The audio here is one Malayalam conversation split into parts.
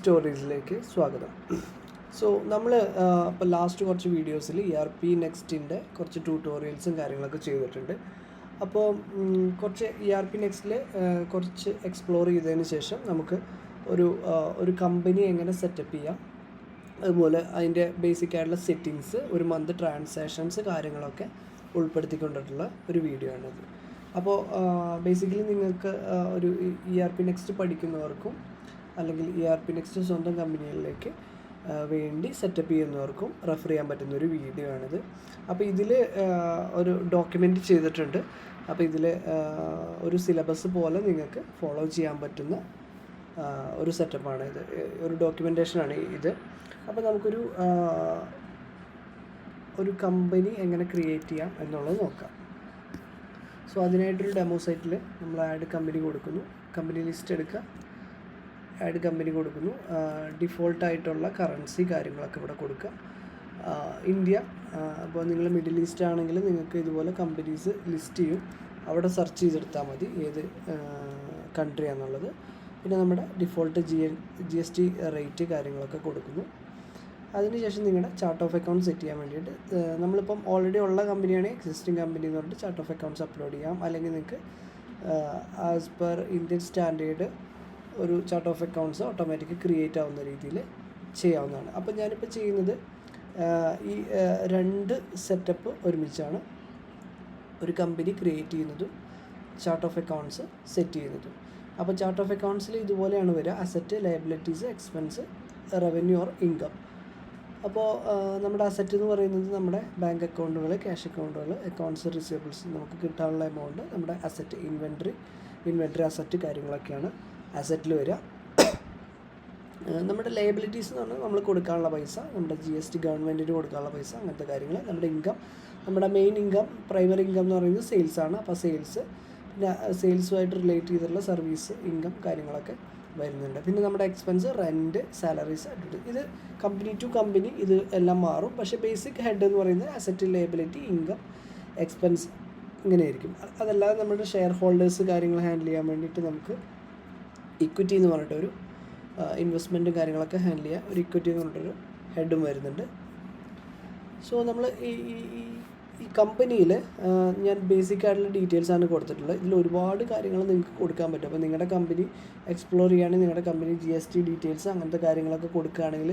സ്റ്റോറീസിലേക്ക് സ്വാഗതം. സോ നമ്മൾ ഇപ്പോൾ ലാസ്റ്റ് കുറച്ച് വീഡിയോസിൽ ERP നെക്സ്റ്റിൻ്റെ കുറച്ച് ട്യൂട്ടോറിയൽസും കാര്യങ്ങളൊക്കെ ചെയ്തിട്ടുണ്ട്. അപ്പോൾ കുറച്ച് ERP നെക്സ്റ്റിൽ കുറച്ച് എക്സ്പ്ലോർ ചെയ്തതിന് ശേഷം നമുക്ക് ഒരു കമ്പനി എങ്ങനെ സെറ്റപ്പ് ചെയ്യാം, അതുപോലെ അതിൻ്റെ ബേസിക് ആയിട്ടുള്ള സെറ്റിങ്സ്, ഒരു മന്ത് ട്രാൻസാക്ഷൻസ് കാര്യങ്ങളൊക്കെ ഉൾപ്പെടുത്തിക്കൊണ്ടിട്ടുള്ള ഒരു വീഡിയോ ആണിത്. അപ്പോൾ ബേസിക്കലി നിങ്ങൾക്ക് ഒരു ERP നെക്സ്റ്റ് പഠിക്കുന്നവർക്കും അല്ലെങ്കിൽ ERP നെക്സ്റ്റ് സ്വന്തം കമ്പനികളിലേക്ക് വേണ്ടി സെറ്റപ്പ് ചെയ്യുന്നവർക്കും റെഫർ ചെയ്യാൻ പറ്റുന്ന ഒരു വീഡിയോ ആണിത്. അപ്പോൾ ഇതിൽ ഒരു ഡോക്യുമെൻ്റ് ചെയ്തിട്ടുണ്ട്. അപ്പോൾ ഇതിൽ ഒരു സിലബസ് പോലെ നിങ്ങൾക്ക് ഫോളോ ചെയ്യാൻ പറ്റുന്ന ഒരു സെറ്റപ്പാണ് ഇത്, ഒരു ഡോക്യുമെൻറ്റേഷനാണ് ഇത്. അപ്പോൾ നമുക്കൊരു കമ്പനി എങ്ങനെ ക്രിയേറ്റ് ചെയ്യാം എന്നുള്ളത് നോക്കാം. സോ അതിനായിട്ടൊരു ഡെമോ സൈറ്റിൽ നമ്മൾ ആഡ് കമ്പനി കൊടുക്കുന്നു, കമ്പനി ലിസ്റ്റ് എടുക്കുക, ആഡ് കമ്പനി കൊടുക്കുന്നു, ഡിഫോൾട്ടായിട്ടുള്ള കറൻസി കാര്യങ്ങളൊക്കെ ഇവിടെ കൊടുക്കുക. ഇന്ത്യ, അപ്പോൾ നിങ്ങൾ മിഡിൽ ഈസ്റ്റ് ആണെങ്കിൽ നിങ്ങൾക്ക് ഇതുപോലെ കമ്പനീസ് ലിസ്റ്റ് ചെയ്യും, അവിടെ സെർച്ച് ചെയ്തെടുത്താൽ മതി ഏത് കൺട്രി ആണെന്നുള്ളത്. പിന്നെ നമ്മുടെ ഡിഫോൾട്ട് GST റേറ്റ് കാര്യങ്ങളൊക്കെ കൊടുക്കുന്നു. അതിനുശേഷം നിങ്ങളുടെ ചാർട്ട് ഓഫ് അക്കൗണ്ട് സെറ്റ് ചെയ്യാൻ വേണ്ടിയിട്ട് നമ്മളിപ്പം ഓൾറെഡി ഉള്ള കമ്പനിയാണ് എക്സിസ്റ്റിംഗ് കമ്പനി എന്ന് പറഞ്ഞിട്ട് ചാർട്ട് ഓഫ് അക്കൗണ്ട്സ് അപ്ലോഡ് ചെയ്യാം. അല്ലെങ്കിൽ നിങ്ങൾക്ക് ആസ് പെർ ഇന്ത്യൻ സ്റ്റാൻഡേർഡ് ഒരു chart of accounts automatic create ആവുന്ന രീതിയിൽ ചെയ്യാവുന്നതാണ്. അപ്പോൾ ഞാനിപ്പോൾ ചെയ്യുന്നത് ഈ രണ്ട് സെറ്റപ്പ് ഒരുമിച്ചാണ്, ഒരു കമ്പനി ക്രിയേറ്റ് ചെയ്യുന്നതും ചാർട്ട് ഓഫ് അക്കൗണ്ട്സ് സെറ്റ് ചെയ്യുന്നതും. അപ്പോൾ ചാർട്ട് ഓഫ് അക്കൗണ്ട്സിൽ ഇതുപോലെയാണ് വരിക: asset, liabilities, expense, revenue or income. അപ്പോൾ നമ്മുടെ അസറ്റ് എന്ന് പറയുന്നത് നമ്മുടെ ബാങ്ക് അക്കൗണ്ടുകൾ, ക്യാഷ് അക്കൗണ്ടുകൾ, അക്കൗണ്ട്സ് റിസീവബിൾസ്, നമുക്ക് കിട്ടാനുള്ള എമൗണ്ട്, നമ്മുടെ അസറ്റ്, ഇൻവെൻട്രി അസറ്റ് കാര്യങ്ങളൊക്കെയാണ് അസറ്റിൽ വരിക. നമ്മുടെ ലയബിലിറ്റീസ് എന്ന് പറഞ്ഞാൽ നമ്മൾ കൊടുക്കാനുള്ള പൈസ, നമ്മുടെ GST ഗവൺമെൻറ്റിന് കൊടുക്കാനുള്ള പൈസ, അങ്ങനത്തെ കാര്യങ്ങൾ. നമ്മുടെ ഇൻകം, നമ്മുടെ മെയിൻ ഇൻകം, പ്രൈമറി ഇൻകം എന്ന് പറയുന്നത് സെയിൽസാണ്. അപ്പോൾ സെയിൽസ്, പിന്നെ സെയിൽസുമായിട്ട് റിലേറ്റ് ചെയ്തിട്ടുള്ള സർവീസ് ഇൻകം കാര്യങ്ങളൊക്കെ വരുന്നുണ്ട്. പിന്നെ നമ്മുടെ എക്സ്പെൻസ്, റെൻറ്റ്, സാലറീസ്, ഇത് കമ്പനി ടു കമ്പനി ഇത് എല്ലാം മാറും. പക്ഷേ ബേസിക് ഹെഡ് എന്ന് പറയുന്നത് അസറ്റ്, ലയബിലിറ്റി, ഇൻകം, എക്സ്പെൻസ് ഇങ്ങനെയായിരിക്കും. അതല്ലാതെ നമ്മുടെ ഷെയർ ഹോൾഡേഴ്സ് കാര്യങ്ങൾ ഹാൻഡിൽ ചെയ്യാൻ വേണ്ടിയിട്ട് നമുക്ക് ഇക്വിറ്റി എന്ന് പറഞ്ഞിട്ടൊരു ഇൻവെസ്റ്റ്മെൻറ്റും കാര്യങ്ങളൊക്കെ ഹാൻഡിൽ ചെയ്യാൻ ഒരു ഇക്വിറ്റി എന്ന് പറഞ്ഞിട്ടൊരു ഹെഡും വരുന്നുണ്ട്. സോ നമ്മൾ ഈ കമ്പനിയിൽ ഞാൻ ബേസിക് ആയിട്ടുള്ള ഡീറ്റെയിൽസാണ് കൊടുത്തിട്ടുള്ളത്. ഇതിൽ ഒരുപാട് കാര്യങ്ങൾ നിങ്ങൾക്ക് കൊടുക്കാൻ പറ്റും. അപ്പോൾ നിങ്ങളുടെ കമ്പനി എക്സ്പ്ലോർ ചെയ്യുകയാണെങ്കിൽ നിങ്ങളുടെ കമ്പനി GST ഡീറ്റെയിൽസ് അങ്ങനത്തെ കാര്യങ്ങളൊക്കെ കൊടുക്കുകയാണെങ്കിൽ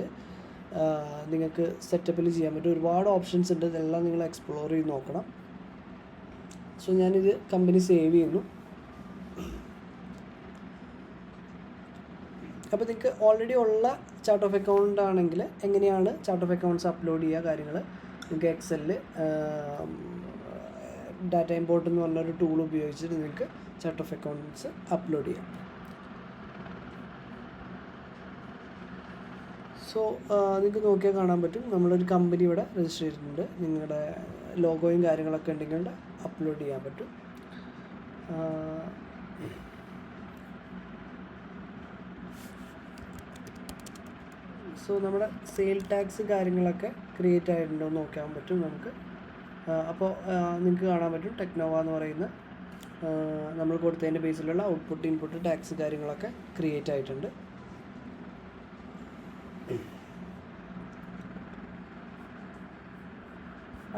നിങ്ങൾക്ക് സെറ്റപ്പിൽ ചെയ്യാൻ പറ്റും. ഒരുപാട് ഓപ്ഷൻസ് ഉണ്ട്, ഇതെല്ലാം നിങ്ങൾ എക്സ്പ്ലോർ ചെയ്ത് നോക്കണം. സോ ഞാനിത് കമ്പനി സേവ് ചെയ്യുന്നു. അപ്പോൾ നിങ്ങൾക്ക് ഓൾറെഡി ഉള്ള ചാർട്ട് ഓഫ് അക്കൗണ്ട് ആണെങ്കിൽ എങ്ങനെയാണ് ചാർട്ട് ഓഫ് അക്കൗണ്ട്സ് അപ്ലോഡ് ചെയ്യുക കാര്യങ്ങൾ നിങ്ങൾക്ക് എക്സലിൽ ഡാറ്റ ഇമ്പോർട്ട് എന്ന് പറഞ്ഞൊരു ടൂൾ ഉപയോഗിച്ചിട്ട് നിങ്ങൾക്ക് ചാർട്ട് ഓഫ് അക്കൗണ്ട്സ് അപ്ലോഡ് ചെയ്യാം. സോ നിങ്ങൾക്ക് നോക്കിയാൽ കാണാൻ പറ്റും നമ്മളൊരു കമ്പനി ഇവിടെ രജിസ്റ്റർ ചെയ്തിട്ടുണ്ട്. നിങ്ങളുടെ ലോഗോയും കാര്യങ്ങളൊക്കെ ഉണ്ടെങ്കിൽ അപ്ലോഡ് ചെയ്യാൻ പറ്റും. സോ നമ്മുടെ സെയിൽ ടാക്സ് കാര്യങ്ങളൊക്കെ ക്രിയേറ്റ് ആയിട്ടുണ്ടോ എന്ന് നോക്കാൻ പറ്റും നമുക്ക്. അപ്പോൾ നിങ്ങൾക്ക് കാണാൻ പറ്റും ടെക്നോവ എന്ന് പറയുന്ന നമ്മൾ കൊടുത്തതിൻ്റെ ബേസിലുള്ള ഔട്ട്പുട്ട്, ഇൻപുട്ട്, ടാക്സ് കാര്യങ്ങളൊക്കെ ക്രിയേറ്റ് ആയിട്ടുണ്ട്.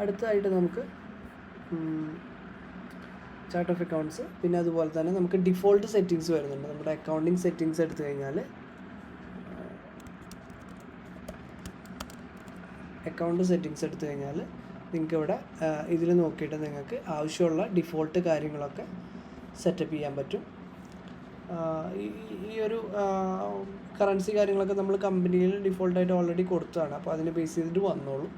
അടുത്തതായിട്ട് നമുക്ക് ചാർട്ട് ഓഫ് അക്കൗണ്ട്സ്, പിന്നെ അതുപോലെ തന്നെ നമുക്ക് ഡിഫോൾട്ട് സെറ്റിങ്സ് വരുന്നുണ്ട്. നമ്മുടെ അക്കൗണ്ടിങ് സെറ്റിങ്സ് എടുത്തു കഴിഞ്ഞാൽ അക്കൗണ്ട് സെറ്റിങ്സ് എടുത്തു കഴിഞ്ഞാൽ നിങ്ങൾക്ക് ഇവിടെ ഇതിൽ നോക്കിയിട്ട് നിങ്ങൾക്ക് ആവശ്യമുള്ള ഡിഫോൾട്ട് കാര്യങ്ങളൊക്കെ സെറ്റപ്പ് ചെയ്യാൻ പറ്റും. ഈ ഒരു കറൻസി കാര്യങ്ങളൊക്കെ നമ്മൾ കമ്പനിയിൽ ഡിഫോൾട്ടായിട്ട് ഓൾറെഡി കൊടുത്തതാണ്. അപ്പോൾ അതിനെ ബേസ് ചെയ്തിട്ട് വന്നോളും.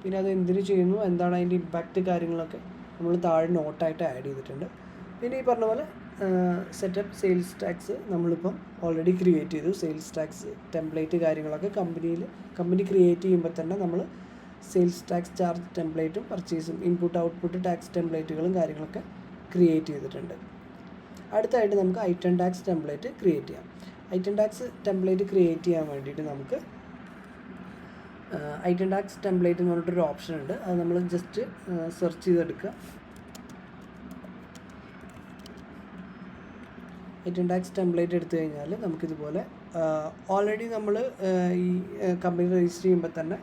പിന്നെ അത് എന്തിന് ചെയ്യുന്നു, എന്താണ് അതിൻ്റെ ഇമ്പാക്റ്റ് കാര്യങ്ങളൊക്കെ നമ്മൾ താഴെ നോട്ടായിട്ട് ആഡ് ചെയ്തിട്ടുണ്ട്. പിന്നെ ഈ പറഞ്ഞ പോലെ സെറ്റപ്പ് സെയിൽസ് ടാക്സ് നമ്മളിപ്പം ഓൾറെഡി ക്രിയേറ്റ് ചെയ്തു. സെയിൽസ് ടാക്സ് ടെംപ്ലേറ്റ് കാര്യങ്ങളൊക്കെ കമ്പനി ക്രിയേറ്റ് ചെയ്യുമ്പോൾ തന്നെ നമ്മൾ സെയിൽസ് ടാക്സ് ചാർജ് ടെംപ്ലേറ്റും പർച്ചേസും ഇൻപുട്ട് ഔട്ട്പുട്ട് ടാക്സ് ടെംപ്ലേറ്റുകളും കാര്യങ്ങളൊക്കെ ക്രിയേറ്റ് ചെയ്തിട്ടുണ്ട്. അടുത്തായിട്ട് നമുക്ക് ഐറ്റം ടാക്സ് ടെംപ്ലേറ്റ് ക്രിയേറ്റ് ചെയ്യാം. ഐറ്റം ടാക്സ് ടെംപ്ലേറ്റ് ക്രിയേറ്റ് ചെയ്യാൻ വേണ്ടിയിട്ട് നമുക്ക് ഐറ്റം ടാക്സ് ടെംപ്ലേറ്റ് എന്ന് പറഞ്ഞിട്ടൊരു ഓപ്ഷൻ ഉണ്ട്. അത് നമ്മൾ ജസ്റ്റ് സെർച്ച് ചെയ്തെടുക്കുക. ഐറ്റം ടാക്സ് ടെംപ്ലേറ്റ് എടുത്തു കഴിഞ്ഞാൽ നമുക്കിതുപോലെ ഓൾറെഡി നമ്മൾ ഈ കമ്പനി രജിസ്റ്റർ ചെയ്യുമ്പോൾ തന്നെ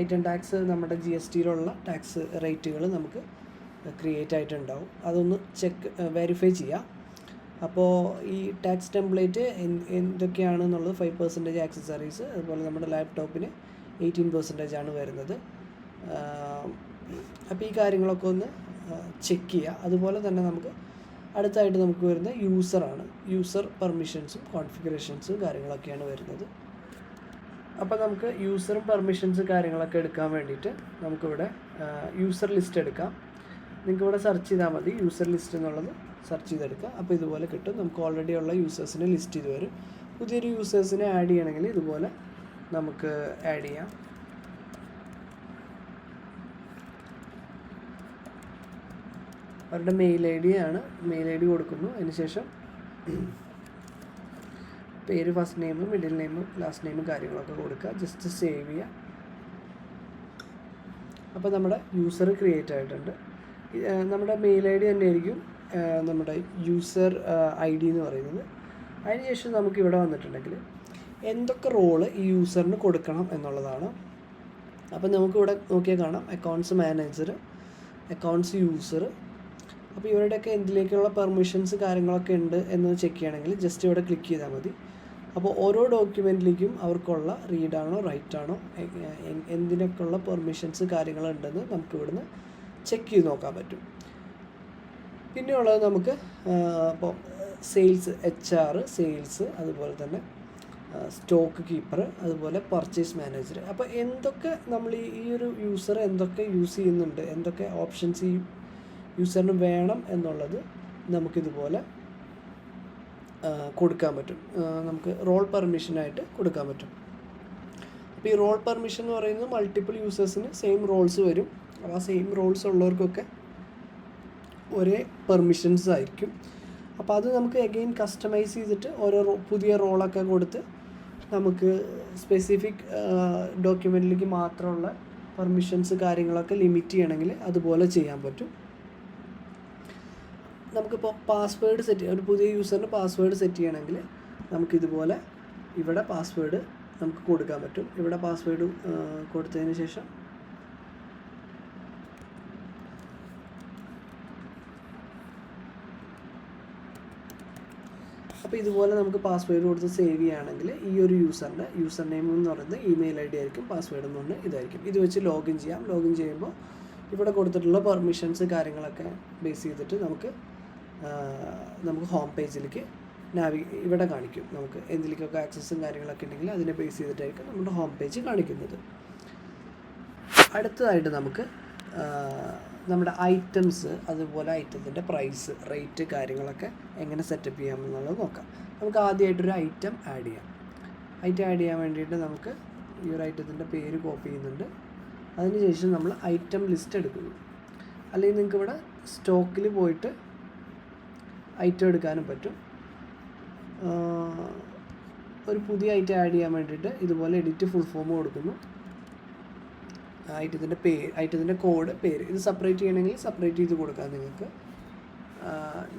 ഐറ്റം ടാക്സ് നമ്മുടെ GSTയിലുള്ള ടാക്സ് റേറ്റുകൾ നമുക്ക് ക്രിയേറ്റ് ആയിട്ടുണ്ടാവും. അതൊന്ന് വെരിഫൈ ചെയ്യാം. അപ്പോൾ ഈ ടാക്സ് ടെംപ്ലേറ്റ് എന്തൊക്കെയാണെന്നുള്ളത് 5% ആക്സസറീസ്, അതുപോലെ നമ്മുടെ ലാപ്ടോപ്പിന് 18% ആണ് വരുന്നത്. അപ്പോൾ ഈ കാര്യങ്ങളൊക്കെ ഒന്ന് ചെക്ക് ചെയ്യുക. അതുപോലെ തന്നെ നമുക്ക് അടുത്തായിട്ട് നമുക്ക് വരുന്ന യൂസറാണ്. യൂസർ പെർമിഷൻസും കോൺഫിഗറേഷൻസും കാര്യങ്ങളൊക്കെയാണ് വരുന്നത്. അപ്പോൾ നമുക്ക് യൂസറും പെർമിഷൻസ് കാര്യങ്ങളൊക്കെ എടുക്കാൻ വേണ്ടിയിട്ട് നമുക്കിവിടെ യൂസർ ലിസ്റ്റ് എടുക്കാം. നിങ്ങൾക്കിവിടെ സെർച്ച് ചെയ്താൽ മതി, യൂസർ ലിസ്റ്റ് എന്നുള്ളത് സെർച്ച് ചെയ്തെടുക്കുക. അപ്പോൾ ഇതുപോലെ കിട്ടും. നമുക്ക് ഓൾറെഡി ഉള്ള യൂസേഴ്സിനെ ലിസ്റ്റ് ചെയ്ത് വരും. പുതിയൊരു യൂസേഴ്സിനെ ആഡ് ചെയ്യണമെങ്കിൽ ഇതുപോലെ നമുക്ക് ആഡ് ചെയ്യാം. അവരുടെ മെയിൽ ഐ ഡി കൊടുക്കുന്നു. അതിനുശേഷം പേര്, ഫസ്റ്റ് നെയിമും മിഡിൽ നെയിമും ലാസ്റ്റ് നെയിമും കാര്യങ്ങളൊക്കെ കൊടുക്കുക. ജസ്റ്റ് സേവ് ചെയ്യുക. അപ്പോൾ നമ്മുടെ യൂസർ ക്രിയേറ്റ് ആയിട്ടുണ്ട്. നമ്മുടെ മെയിൽ ഐ ഡി തന്നെയായിരിക്കും നമ്മുടെ യൂസർ ID എന്ന് പറയുന്നത്. അതിനുശേഷം നമുക്ക് ഇവിടെ വന്നിട്ടുണ്ടെങ്കിൽ എന്തൊക്കെ റോള് ഈ യൂസറിന് കൊടുക്കണം എന്നുള്ളതാണ്. അപ്പോൾ നമുക്കിവിടെ നോക്കിയാൽ കാണാം അക്കൗണ്ട്സ് മാനേജർ, അക്കൗണ്ട്സ് യൂസർ. അപ്പോൾ ഇവരുടെയൊക്കെ എന്തിലേക്കുള്ള പെർമിഷൻസ് കാര്യങ്ങളൊക്കെ ഉണ്ട് എന്ന് ചെക്ക് ചെയ്യണമെങ്കിൽ ജസ്റ്റ് ഇവിടെ ക്ലിക്ക് ചെയ്താൽ മതി. അപ്പോൾ ഓരോ ഡോക്യുമെൻറ്റിലേക്കും അവർക്കുള്ള റീഡാണോ റൈറ്റാണോ എന്തിനൊക്കെയുള്ള പെർമിഷൻസ് കാര്യങ്ങളുണ്ടെന്ന് നമുക്ക് ഇവിടുന്ന് ചെക്ക് ചെയ്ത് നോക്കാൻ പറ്റും. പിന്നെയുള്ളത് നമുക്ക് ഇപ്പോൾ സെയിൽസ് HR, സെയിൽസ്, അതുപോലെ തന്നെ സ്റ്റോക്ക് കീപ്പർ, അതുപോലെ പർച്ചേസ് മാനേജർ. അപ്പോൾ എന്തൊക്കെ നമ്മൾ ഈ ഒരു യൂസർ എന്തൊക്കെ യൂസ് ചെയ്യുന്നുണ്ട്, എന്തൊക്കെ ഓപ്ഷൻസ് ഈ യൂസറിന് വേണം എന്നുള്ളത് നമുക്കിതുപോലെ കൊടുക്കാൻ പറ്റും. നമുക്ക് റോൾ പെർമിഷനായിട്ട് കൊടുക്കാൻ പറ്റും. അപ്പോൾ ഈ റോൾ പെർമിഷൻ എന്ന് പറയുന്നത് മൾട്ടിപ്പിൾ യൂസേഴ്സിന് സെയിം റോൾസ് വരും. അപ്പോൾ ആ സെയിം റോൾസ് ഉള്ളവർക്കൊക്കെ ഒരേ പെർമിഷൻസ് ആയിരിക്കും. അപ്പോൾ അത് നമുക്ക് അഗെയിൻ കസ്റ്റമൈസ് ചെയ്തിട്ട് ഓരോ പുതിയ റോളൊക്കെ കൊടുത്ത് നമുക്ക് സ്പെസിഫിക് ഡോക്യുമെൻറ്റിലേക്ക് മാത്രമുള്ള പെർമിഷൻസ് കാര്യങ്ങളൊക്കെ ലിമിറ്റ് ചെയ്യണമെങ്കിൽ അതുപോലെ ചെയ്യാൻ പറ്റും. നമുക്കിപ്പോൾ പാസ്വേഡ് ഒരു പുതിയ യൂസറിന് പാസ്വേഡ് സെറ്റ് ചെയ്യണമെങ്കിൽ നമുക്കിതുപോലെ ഇവിടെ പാസ്വേഡ് നമുക്ക് കൊടുക്കാൻ പറ്റും. ഇവിടെ പാസ്വേഡ് കൊടുത്തതിന് ശേഷം അപ്പോൾ ഇതുപോലെ നമുക്ക് പാസ്വേഡ് കൊടുത്ത് സേവ് ചെയ്യുകയാണെങ്കിൽ ഈ ഒരു യൂസറിൻ്റെ യൂസർ നെയിം എന്ന് പറയുന്നത് ഇമെയിൽ ID ആയിരിക്കും, പാസ്വേഡ് എന്ന് പറഞ്ഞാൽ ഇതായിരിക്കും. ഇത് വെച്ച് ലോഗിൻ ചെയ്യാം. ലോഗിൻ ചെയ്യുമ്പോൾ ഇവിടെ കൊടുത്തിട്ടുള്ള പെർമിഷൻസ് കാര്യങ്ങളൊക്കെ ബേസ് ചെയ്തിട്ട് നമുക്ക് ഹോം പേജിലേക്ക് ഇവിടെ കാണിക്കും. നമുക്ക് എന്തിലേക്കൊക്കെ ആക്സസും കാര്യങ്ങളൊക്കെ ഉണ്ടെങ്കിൽ അതിനെ ബേസ് ചെയ്തിട്ടായിരിക്കും നമ്മുടെ ഹോം പേജ് കാണിക്കുന്നത്. അടുത്തതായിട്ട് നമുക്ക് നമ്മുടെ ഐറ്റംസ്, അതുപോലെ ഐറ്റത്തിൻ്റെ പ്രൈസ്, റേറ്റ് കാര്യങ്ങളൊക്കെ എങ്ങനെ സെറ്റപ്പ് ചെയ്യാമെന്നുള്ളത് നോക്കാം. നമുക്ക് ആദ്യമായിട്ടൊരു ഐറ്റം ആഡ് ചെയ്യാം. ഐറ്റം ആഡ് ചെയ്യാൻ വേണ്ടിയിട്ട് നമുക്ക് ഈ ഒരു ഐറ്റത്തിൻ്റെ പേര് കോപ്പി ചെയ്യുന്നുണ്ട്. അതിനുശേഷം നമ്മൾ ഐറ്റം ലിസ്റ്റ് എടുക്കുന്നു. അല്ലെങ്കിൽ നിങ്ങൾക്ക് ഇവിടെ സ്റ്റോക്കിൽ പോയിട്ട് ഐറ്റം എടുക്കാനും പറ്റും. ഒരു പുതിയ ഐറ്റം ആഡ് ചെയ്യാൻ വേണ്ടിയിട്ട് ഇതുപോലെ എഡിറ്റ് ഫുൾ ഫോം കൊടുക്കുന്നു. ഐറ്റത്തിൻ്റെ പേര്, ഐറ്റത്തിൻ്റെ കോഡ്, പേര് ഇത് സെപ്പറേറ്റ് ചെയ്യണമെങ്കിൽ സെപ്പറേറ്റ് ചെയ്ത് കൊടുക്കാം നിങ്ങൾക്ക്.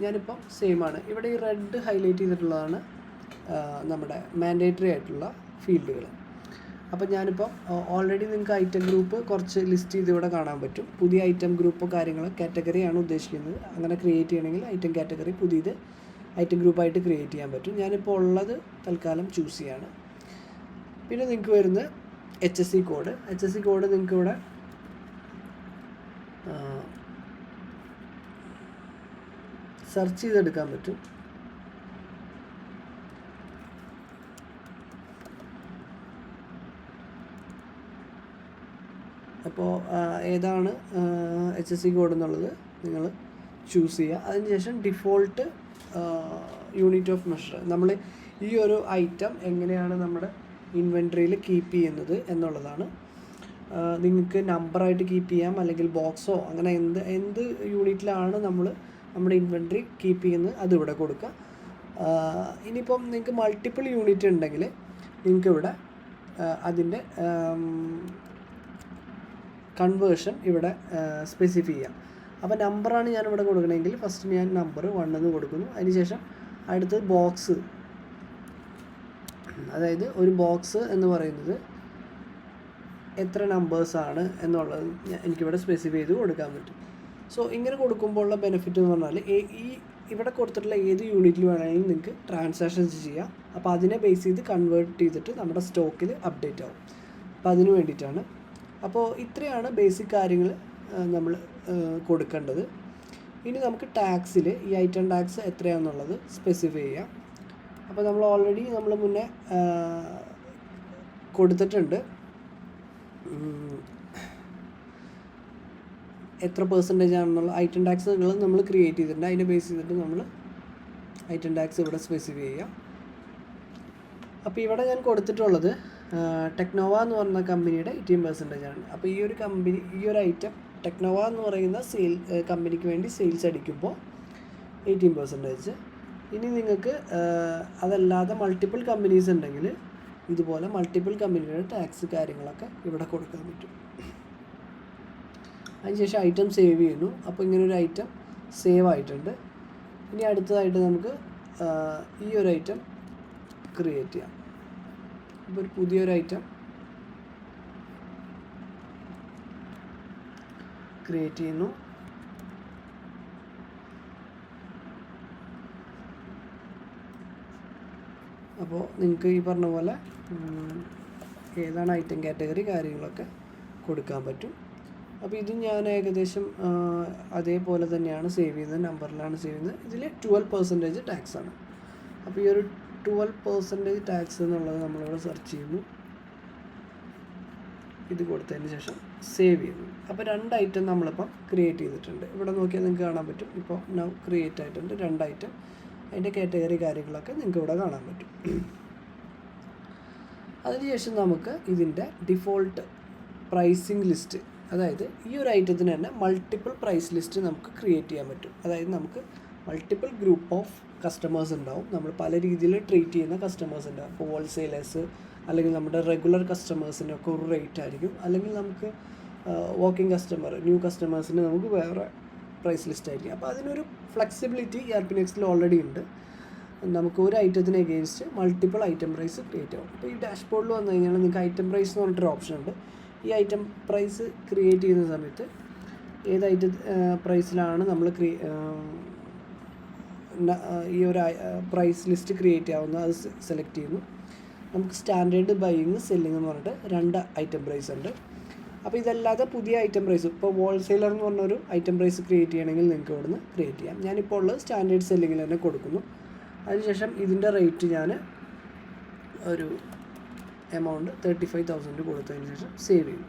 ഞാനിപ്പം സെയിം ആണ്. ഇവിടെ ഈ റെഡ് ഹൈലൈറ്റ് ചെയ്തിട്ടുള്ളതാണ് നമ്മുടെ മാൻഡേറ്ററി ആയിട്ടുള്ള ഫീൽഡുകൾ. അപ്പോൾ ഞാനിപ്പം ഓൾറെഡി നിങ്ങൾക്ക് ഐറ്റം ഗ്രൂപ്പ് കുറച്ച് ലിസ്റ്റ് ചെയ്ത് ഇവിടെ കാണാൻ പറ്റും. പുതിയ ഐറ്റം ഗ്രൂപ്പ് കാര്യങ്ങൾ കാറ്റഗറിയാണ് ഉദ്ദേശിക്കുന്നത്. അങ്ങനെ ക്രിയേറ്റ് ചെയ്യണമെങ്കിൽ ഐറ്റം കാറ്റഗറി പുതിയത് ഐറ്റം ഗ്രൂപ്പായിട്ട് ക്രിയേറ്റ് ചെയ്യാൻ പറ്റും. ഞാനിപ്പോൾ ഉള്ളത് തൽക്കാലം ചൂസ് ചെയ്യാണ്. പിന്നെ നിങ്ങൾക്ക് വരുന്ന HSE കോഡ് നിങ്ങൾക്ക് ഇവിടെ സെർച്ച് ചെയ്തെടുക്കാൻ പറ്റും. അപ്പോൾ ഏതാണ് HSE കോഡ് എന്നുള്ളത് നിങ്ങൾ ചൂസ് ചെയ്യുക. അതിനുശേഷം ഡിഫോൾട്ട് യൂണിറ്റ് ഓഫ് മെഷർ, നമ്മൾ ഈ ഒരു ഐറ്റം എങ്ങനെയാണ് നമ്മുടെ ഇൻവെൻട്രിയിൽ കീപ്പ് ചെയ്യുന്നത് എന്നുള്ളതാണ്. നിങ്ങൾക്ക് നമ്പറായിട്ട് കീപ്പ് ചെയ്യാം, അല്ലെങ്കിൽ ബോക്സോ, അങ്ങനെ എന്ത് യൂണിറ്റിലാണ് നമ്മുടെ ഇൻവെൻട്രി കീപ്പ് ചെയ്യുന്നത് അതിവിടെ കൊടുക്കുക. ഇനിയിപ്പം നിങ്ങൾക്ക് മൾട്ടിപ്പിൾ യൂണിറ്റ് ഉണ്ടെങ്കിൽ നിങ്ങൾക്കിവിടെ അതിൻ്റെ കൺവേർഷൻ ഇവിടെ സ്പെസിഫൈ ചെയ്യാം. അപ്പോൾ നമ്പറാണ് ഞാനിവിടെ കൊടുക്കണമെങ്കിൽ ഫസ്റ്റ് ഞാൻ നമ്പർ 1 എന്ന് കൊടുക്കുന്നു. അതിനുശേഷം അടുത്തത് ബോക്സ് അതായത് ഒരു ബോക്സ് എന്ന് പറയുന്നത് എത്ര നമ്പേഴ്സാണ് എന്നുള്ളത് എനിക്കിവിടെ സ്പെസിഫൈ ചെയ്ത് കൊടുക്കാൻ പറ്റും. സോ ഇങ്ങനെ കൊടുക്കുമ്പോഴുള്ള ബെനിഫിറ്റ് എന്ന് പറഞ്ഞാൽ ഈ ഇവിടെ കൊടുത്തിട്ടുള്ള ഏത് യൂണിറ്റിൽ വേണമെങ്കിലും നിങ്ങൾക്ക് ട്രാൻസാക്ഷൻസ് ചെയ്യാം. അപ്പോൾ അതിനെ ബേസ് ചെയ്ത് കൺവേർട്ട് ചെയ്തിട്ട് നമ്മുടെ സ്റ്റോക്കിൽ അപ്ഡേറ്റ് ആവും. അപ്പോൾ അതിന് വേണ്ടിയിട്ടാണ്. അപ്പോൾ ഇത്രയാണ് ബേസിക് കാര്യങ്ങൾ നമ്മൾ കൊടുക്കേണ്ടത്. ഇനി നമുക്ക് ടാക്സിൽ ഈ ഐറ്റം ടാക്സ് എത്രയാണെന്നുള്ളത് സ്പെസിഫൈ ചെയ്യാം. അപ്പോൾ നമ്മൾ ഓൾറെഡി മുന്നേ കൊടുത്തിട്ടുണ്ട് എത്ര പെർസെൻറ്റേജ് ആണെന്നുള്ള ഐറ്റം ടാക്സുകൾ നമ്മൾ ക്രിയേറ്റ് ചെയ്തിട്ടുണ്ട്. അതിനെ ബേസ് ചെയ്തിട്ട് നമ്മൾ ഐറ്റം ടാക്സ് ഇവിടെ സ്പെസിഫൈ ചെയ്യാം. അപ്പോൾ ഇവിടെ ഞാൻ കൊടുത്തിട്ടുള്ളത് ടെക്നോവ എന്ന് പറഞ്ഞ കമ്പനിയുടെ 18% ആണ്. അപ്പോൾ ഈ ഒരു ഐറ്റം ടെക്നോവ എന്ന് പറയുന്ന കമ്പനിക്ക് വേണ്ടി സെയിൽസ് അടിക്കുമ്പോൾ 18%. ഇനി നിങ്ങൾക്ക് അതല്ലാതെ മൾട്ടിപ്പിൾ കമ്പനീസ് ഉണ്ടെങ്കിൽ ഇതുപോലെ മൾട്ടിപ്പിൾ കമ്പനിയുടെ ടാക്സ് കാര്യങ്ങളൊക്കെ ഇവിടെ കൊടുക്കാൻ പറ്റും. അതിനുശേഷം ഐറ്റം സേവ് ചെയ്യുന്നു. അപ്പോൾ ഇങ്ങനൊരു ഐറ്റം സേവ് ആയിട്ടുണ്ട്. ഇനി അടുത്തതായിട്ട് നമുക്ക് ഈ ഒരു ഐറ്റം ക്രിയേറ്റ് ചെയ്യാം. അപ്പോൾ ഒരു പുതിയൊരു ഐറ്റം ക്രിയേറ്റ് ചെയ്യുന്നു. അപ്പോൾ നിങ്ങൾക്ക് ഈ പറഞ്ഞ പോലെ ഏതാണ് ഐറ്റം കാറ്റഗറി കാര്യങ്ങളൊക്കെ കൊടുക്കാൻ പറ്റും. അപ്പോൾ ഇത് ഞാൻ ഏകദേശം അതേപോലെ തന്നെയാണ് സേവ് ചെയ്യുന്നത്, നമ്പറിലാണ് സേവ് ചെയ്യുന്നത്. ഇതിൽ 12% ടാക്സാണ്. അപ്പോൾ ഈ ഒരു 12% ടാക്സ് എന്നുള്ളത് നമ്മളിവിടെ സെർച്ച് ചെയ്യുന്നു. ഇത് കൊടുത്തതിന് ശേഷം സേവ് ചെയ്യുന്നു. അപ്പോൾ 2 ഐറ്റം നമ്മളിപ്പം ക്രിയേറ്റ് ചെയ്തിട്ടുണ്ട്. ഇവിടെ നോക്കിയാൽ നിങ്ങൾക്ക് കാണാൻ പറ്റും. ഇപ്പോൾ നൗ ക്രിയേറ്റ് ആയിട്ടുണ്ട് 2 ഐറ്റം. അതിൻ്റെ കാറ്റഗറി കാര്യങ്ങളൊക്കെ നിങ്ങൾക്ക് ഇവിടെ കാണാൻ പറ്റും. അതിനുശേഷം നമുക്ക് ഇതിൻ്റെ ഡിഫോൾട്ട് പ്രൈസിങ് ലിസ്റ്റ്, അതായത് ഈ ഒരു ഐറ്റത്തിന് തന്നെ മൾട്ടിപ്പിൾ പ്രൈസ് ലിസ്റ്റ് നമുക്ക് ക്രിയേറ്റ് ചെയ്യാൻ പറ്റും. അതായത് നമുക്ക് മൾട്ടിപ്പിൾ ഗ്രൂപ്പ് ഓഫ് കസ്റ്റമേഴ്സ് ഉണ്ടാവും. നമ്മൾ പല രീതിയിൽ ട്രീറ്റ് ചെയ്യുന്ന കസ്റ്റമേഴ്സ് ഉണ്ടാവും. ഇപ്പോൾ ഹോൾസെയിലേഴ്സ് അല്ലെങ്കിൽ നമ്മുടെ റെഗുലർ കസ്റ്റമേഴ്സിനൊക്കെ ഒരു റേറ്റ് ആയിരിക്കും. അല്ലെങ്കിൽ നമുക്ക് വാക്കിംഗ് കസ്റ്റമർ, ന്യൂ കസ്റ്റമേഴ്സിന് നമുക്ക് വേറെ പ്രൈസ് ലിസ്റ്റ് ആയിരിക്കും. അപ്പോൾ അതിനൊരു ഫ്ലെക്സിബിലിറ്റി ERP-Nextൽ ഓൾറെഡി ഉണ്ട്. നമുക്ക് ഒരു ഐറ്റത്തിന് against multiple item price create ആവും. അപ്പോൾ ഈ ഡാഷ്ബോർഡിൽ വന്നു കഴിഞ്ഞാൽ നിങ്ങൾക്ക് ഐറ്റം പ്രൈസ് എന്ന് പറഞ്ഞിട്ടൊരു ഓപ്ഷൻ ഉണ്ട്. ഈ ഐറ്റം പ്രൈസ് ക്രിയേറ്റ് ചെയ്യുന്ന സമയത്ത് ഏത് ഐറ്റം പ്രൈസിലാണ് നമ്മൾ ഈ ഒരു പ്രൈസ് ലിസ്റ്റ് ക്രിയേറ്റ് ആവുന്നത് അത് സെലക്ട് ചെയ്യുന്നു. നമുക്ക് സ്റ്റാൻഡേർഡ് ബൈയിങ് സെല്ലിംഗ് എന്ന് പറഞ്ഞിട്ട് 2 ഐറ്റം പ്രൈസ് ഉണ്ട്. അപ്പോൾ ഇതല്ലാതെ പുതിയ ഐറ്റം പ്രൈസ്, ഇപ്പോൾ ഹോൾസെയിലർ എന്ന് പറഞ്ഞൊരു ഐറ്റം പ്രൈസ് ക്രിയേറ്റ് ചെയ്യണമെങ്കിൽ നിങ്ങൾക്ക് ഇവിടുന്ന് ക്രിയേറ്റ് ചെയ്യാം. ഞാനിപ്പോൾ ഉള്ളത് സ്റ്റാൻഡേർഡ് സെല്ലിങ്ങിൽ തന്നെ കൊടുക്കുന്നു. അതിനുശേഷം ഇതിൻ്റെ റേറ്റ് ഞാൻ ഒരു എമൗണ്ട് 35,000 കൊടുത്തതിന് ശേഷം സേവ് ചെയ്യും.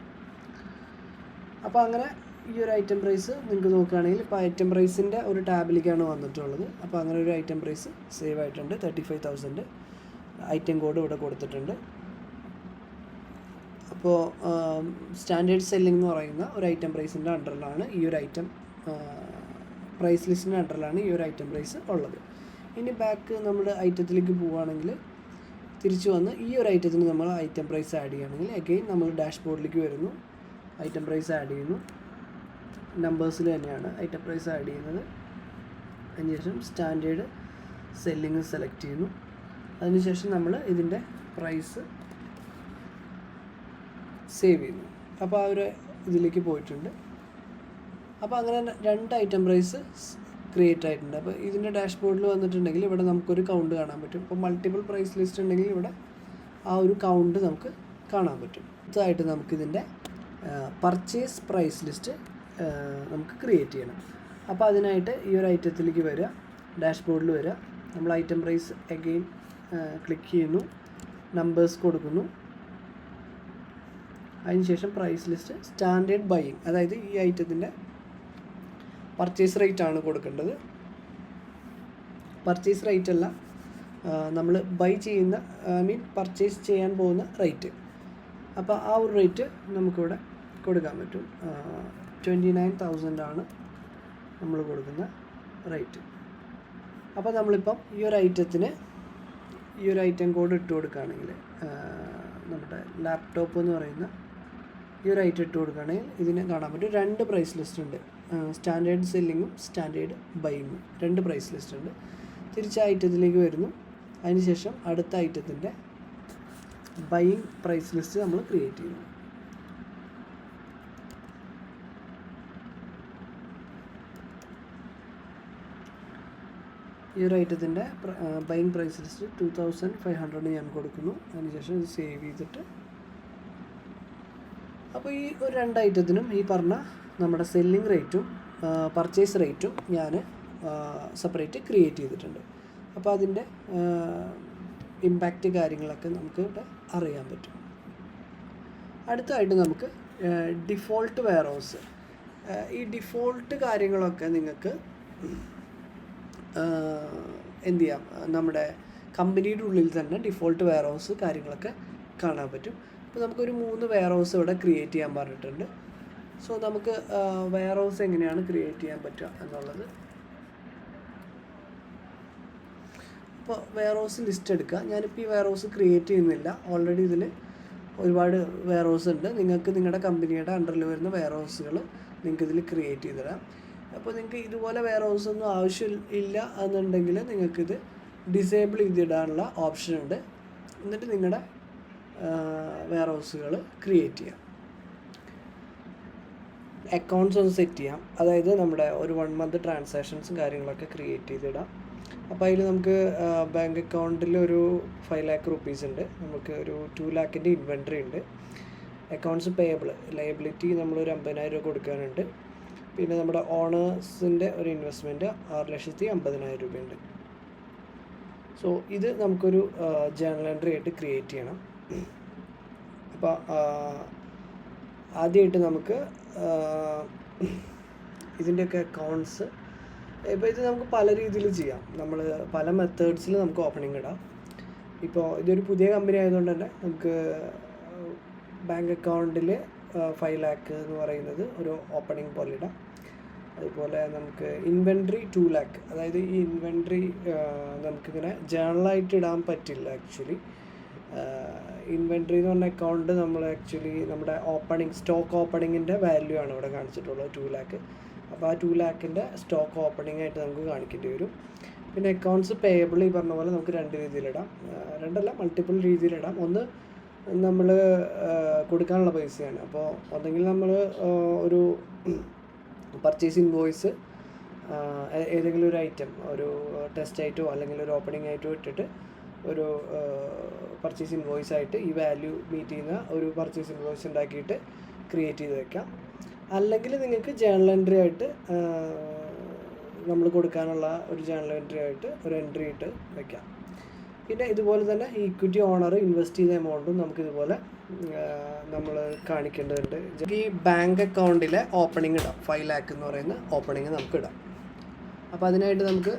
അപ്പോൾ അങ്ങനെ ഈ ഒരു ഐറ്റം പ്രൈസ് നിങ്ങൾക്ക് നോക്കുകയാണെങ്കിൽ ഇപ്പോൾ ഐറ്റം പ്രൈസിൻ്റെ ഒരു ടാബിലേക്കാണ് വന്നിട്ടുള്ളത്. അപ്പോൾ അങ്ങനെ ഒരു ഐറ്റം പ്രൈസ് സേവ് ആയിട്ടുണ്ട്. 35,000 ഐറ്റം കോഡ് ഇവിടെ കൊടുത്തിട്ടുണ്ട്. അപ്പോൾ സ്റ്റാൻഡേർഡ് സെല്ലിംഗ് എന്ന് പറയുന്ന ഒരു ഐറ്റം പ്രൈസിൻ്റെ അണ്ടറിലാണ് ഈ ഒരു ഐറ്റം പ്രൈസ് ലിസ്റ്റിൻ്റെ അണ്ടറിലാണ് ഈ ഒരു ഐറ്റം പ്രൈസ് ഉള്ളത്. ഇനി ബാക്ക് നമ്മുടെ ഐറ്റത്തിലേക്ക് പോവുകയാണെങ്കിൽ തിരിച്ചു വന്ന് ഈ ഒരു ഐറ്റത്തിന് നമ്മൾ ഐറ്റം പ്രൈസ് ആഡ് ചെയ്യുകയാണെങ്കിൽ അഗെയിൻ നമ്മൾ ഡാഷ്ബോർഡിലേക്ക് വരുന്നു, ഐറ്റം പ്രൈസ് ആഡ് ചെയ്യുന്നു. നമ്പേഴ്സിൽ തന്നെയാണ് ഐറ്റം പ്രൈസ് ആഡ് ചെയ്യുന്നത്. അതിനുശേഷം സ്റ്റാൻഡേർഡ് സെല്ലിങ് സെലക്ട് ചെയ്യുന്നു. അതിനുശേഷം നമ്മൾ ഇതിൻ്റെ പ്രൈസ് സേവ് ചെയ്യുന്നു. അപ്പോൾ ആ ഒരു ഇതിലേക്ക് പോയിട്ടുണ്ട്. അപ്പോൾ അങ്ങനെ 2 ഐറ്റം പ്രൈസ് ക്രിയേറ്റ് ആയിട്ടുണ്ട്. അപ്പോൾ ഇതിൻ്റെ ഡാഷ്ബോർഡിൽ വന്നിട്ടുണ്ടെങ്കിൽ ഇവിടെ നമുക്കൊരു കൗണ്ട് കാണാൻ പറ്റും. ഇപ്പോൾ മൾട്ടിപ്പിൾ പ്രൈസ് ലിസ്റ്റ് ഉണ്ടെങ്കിൽ ഇവിടെ ആ ഒരു കൗണ്ട് നമുക്ക് കാണാൻ പറ്റും. അടുത്തതായിട്ട് നമുക്കിതിൻ്റെ പർച്ചേസ് പ്രൈസ് ലിസ്റ്റ് നമുക്ക് ക്രിയേറ്റ് ചെയ്യണം. അപ്പോൾ അതിനായിട്ട് ഈ ഒരു ഐറ്റത്തിലേക്ക് വരിക, ഡാഷ്ബോർഡിൽ വരിക, നമ്മൾ ഐറ്റം പ്രൈസ് അഗെയിൻ ക്ലിക്ക് ചെയ്യുന്നു, നമ്പേഴ്സ് കൊടുക്കുന്നു. അതിനുശേഷം പ്രൈസ് ലിസ്റ്റ് സ്റ്റാൻഡേർഡ് ബൈയിങ്, അതായത് ഈ ഐറ്റത്തിൻ്റെ പർച്ചേസ് റേറ്റ് ആണ് കൊടുക്കേണ്ടത്. പർച്ചേസ് റേറ്റ് അല്ല, നമ്മൾ ബൈ ചെയ്യുന്ന പർച്ചേസ് ചെയ്യാൻ പോകുന്ന റേറ്റ്. അപ്പോൾ ആ ഒരു റേറ്റ് നമുക്കിവിടെ കൊടുക്കാൻ പറ്റും. 29,000 ആണ് നമ്മൾ കൊടുക്കുന്ന റേറ്റ്. അപ്പോൾ നമ്മളിപ്പം ഈ ഒരു ഐറ്റത്തിന് ഈ ഒരു ഐറ്റം കോഡ് ഇട്ട് കൊടുക്കുകയാണെങ്കിൽ നമ്മുടെ ലാപ്ടോപ്പ് എന്ന് പറയുന്ന ഈ ഒരു ഐറ്റം ഇട്ട് കൊടുക്കുകയാണെങ്കിൽ ഇതിന് കാണാൻ പറ്റും 2 പ്രൈസ് ലിസ്റ്റ് ഉണ്ട്. സ്റ്റാൻഡേർഡ് സെല്ലിങ്ങും സ്റ്റാൻഡേർഡ് ബൈയിങ്ങും 2 പ്രൈസ് ലിസ്റ്റ് ഉണ്ട്. തിരിച്ച് ഐറ്റത്തിലേക്ക് വരുന്നു. അതിനുശേഷം അടുത്ത ഐറ്റത്തിൻ്റെ ബൈയിങ് പ്രൈസ് ലിസ്റ്റ് നമ്മൾ ക്രിയേറ്റ് ചെയ്യുന്നു. ഈ ഒരു ഐറ്റത്തിൻ്റെ ബൈയിങ് പ്രൈസ് ലിസ്റ്റ് 2500 ഞാൻ കൊടുക്കുന്നു. അതിനുശേഷം ഇത് സേവ് ചെയ്തിട്ട്, അപ്പോൾ ഈ ഒരു 2 ഐറ്റത്തിനും ഈ പറഞ്ഞ നമ്മുടെ സെല്ലിംഗ് റേറ്റും പർച്ചേസ് റേറ്റും ഞാൻ സെപ്പറേറ്റ് ക്രിയേറ്റ് ചെയ്തിട്ടുണ്ട്. അപ്പോൾ അതിൻ്റെ ഇമ്പാക്റ്റ് കാര്യങ്ങളൊക്കെ നമുക്ക് ഇവിടെ അറിയാൻ പറ്റും. അടുത്തായിട്ട് നമുക്ക് ഡിഫോൾട്ട് വെയർഹൗസ്. ഈ ഡിഫോൾട്ട് കാര്യങ്ങളൊക്കെ നിങ്ങൾക്ക് എന്ത് ചെയ്യാം, നമ്മുടെ കമ്പനിയുടെ ഉള്ളിൽ തന്നെ ഡിഫോൾട്ട് വെയർഹൗസ് കാര്യങ്ങളൊക്കെ കാണാൻ പറ്റും. അപ്പോൾ നമുക്കൊരു 3 വെയർഹൗസ് ഇവിടെ ക്രിയേറ്റ് ചെയ്യാൻ പറഞ്ഞിട്ടുണ്ട്. സോ നമുക്ക് വെയർഹൗസ് എങ്ങനെയാണ് ക്രിയേറ്റ് ചെയ്യാൻ പറ്റുക എന്നുള്ളത്, അപ്പോൾ വെയർഹൗസ് ലിസ്റ്റ് എടുക്കുക. ഞാനിപ്പോൾ ഈ വെയർഹൗസ് ക്രിയേറ്റ് ചെയ്യുന്നില്ല, ഓൾറെഡി ഇതിൽ ഒരുപാട് വെയർഹൗസ് ഉണ്ട്. നിങ്ങൾക്ക് നിങ്ങളുടെ കമ്പനിയുടെ അണ്ടറിൽ വരുന്ന വെയർഹൗസുകൾ നിങ്ങൾക്ക് ഇതിൽ ക്രിയേറ്റ് ചെയ്തിടാം. അപ്പോൾ നിങ്ങൾക്ക് ഇതുപോലെ വെയർഹൗസ് ഒന്നും ആവശ്യം ഇല്ല എന്നുണ്ടെങ്കിൽ നിങ്ങൾക്കിത് ഡിസേബിൾ ചെയ്തിടാനുള്ള ഓപ്ഷൻ ഉണ്ട്. എന്നിട്ട് നിങ്ങളുടെ വെയർഹൗസുകൾ ക്രിയേറ്റ് ചെയ്യാം. അക്കൗണ്ട്സ് ഒന്ന് സെറ്റ് ചെയ്യാം, അതായത് നമ്മുടെ ഒരു 1 മന്ത് ട്രാൻസാക്ഷൻസും കാര്യങ്ങളൊക്കെ ക്രിയേറ്റ് ചെയ്തിടാം. അപ്പോൾ അതിൽ നമുക്ക് ബാങ്ക് അക്കൗണ്ടിൽ ഒരു 5 lakh rupees ഉണ്ട്, നമുക്ക് ഒരു 2 lakh ഇൻവെൻട്രി ഉണ്ട്. അക്കൗണ്ട്സ് പേയബിൾ, ലയബിലിറ്റി നമ്മളൊരു 50,000 രൂപ കൊടുക്കാനുണ്ട്. പിന്നെ നമ്മുടെ ഓണേഴ്സിൻ്റെ ഒരു ഇൻവെസ്റ്റ്മെൻറ്റ് 6,50,000 രൂപയുണ്ട്. സോ ഇത് നമുക്കൊരു ജേണൽ എൻട്രി ആയിട്ട് ക്രിയേറ്റ് ചെയ്യണം. അപ്പോൾ ആദ്യമായിട്ട് നമുക്ക് ഇതിൻ്റെയൊക്കെ അക്കൗണ്ട്സ്, ഇപ്പോൾ ഇത് നമുക്ക് പല രീതിയിൽ ചെയ്യാം, നമ്മൾ പല മെത്തേഡ്സിൽ നമുക്ക് ഓപ്പണിംഗ് ഇടാം. ഇപ്പോൾ ഇതൊരു പുതിയ കമ്പനി ആയതുകൊണ്ട് തന്നെ നമുക്ക് ബാങ്ക് അക്കൗണ്ടിൽ 5 lakh എന്ന് പറയുന്നത് ഒരു ഓപ്പണിംഗ് പോലെ ഇടാം. അതുപോലെ നമുക്ക് ഇൻവെൻട്രി 2 lakh, അതായത് ഈ ഇൻവെൻട്രി നമുക്കിങ്ങനെ ജേണലായിട്ട് ഇടാൻ പറ്റില്ല. ആക്ച്വലി ഇൻവെൻട്രി എന്ന് പറഞ്ഞ അക്കൗണ്ട് നമ്മൾ ആക്ച്വലി നമ്മുടെ സ്റ്റോക്ക് ഓപ്പണിങ്ങിൻ്റെ വാല്യൂ ആണ് ഇവിടെ കാണിച്ചിട്ടുള്ളത് 2 lakh. അപ്പോൾ ആ 2 lakh സ്റ്റോക്ക് ഓപ്പണിംഗ് ആയിട്ട് നമുക്ക് കാണിക്കേണ്ടി വരും. പിന്നെ അക്കൗണ്ട്സ് പേയബിൾ ഈ പറഞ്ഞ പോലെ നമുക്ക് 2 രീതിയിലിടാം, 2 അല്ല മൾട്ടിപ്പിൾ രീതിയിലിടാം. ഒന്ന് നമ്മൾ കൊടുക്കാനുള്ള പൈസയാണ്. അപ്പോൾ ഒന്നെങ്കിൽ നമ്മൾ ഒരു പർച്ചേസ് ഇൻവോയ്സ് ഏതെങ്കിലും ഒരു ഐറ്റം, ഒരു ടെസ്റ്റ് ആയിട്ടോ അല്ലെങ്കിൽ ഒരു ഓപ്പണിംഗ് ആയിട്ടോ ഇട്ടിട്ട് ഒരു പർച്ചേസ് ഇൻവോയ്സ് ആയിട്ട് ഈ വാല്യൂ മീറ്റ് ചെയ്യുന്ന ഒരു പർച്ചേസ് ഇൻവോയ്സ് ഉണ്ടാക്കിയിട്ട് ക്രിയേറ്റ് ചെയ്ത് വെക്കാം. അല്ലെങ്കിൽ നിങ്ങൾക്ക് ജേണൽ എൻട്രി ആയിട്ട് നമ്മൾ കൊടുക്കാനുള്ള ഒരു ജേണൽ എൻട്രി ആയിട്ട് ഒരു എൻട്രി ഇട്ട് വെക്കാം. പിന്നെ ഇതുപോലെ തന്നെ ഈക്വിറ്റി ഓണർ ഇൻവെസ്റ്റ് ചെയ്ത എമൗണ്ടും നമുക്കിതുപോലെ നമ്മൾ കാണിക്കേണ്ടതുണ്ട്. ഈ ബാങ്ക് അക്കൗണ്ടിലെ ഓപ്പണിംഗ് ഇടാം, 5 lakh എന്ന് പറയുന്ന ഓപ്പണിംഗ് നമുക്ക് ഇടാം. അപ്പോൾ അതിനായിട്ട് നമുക്ക്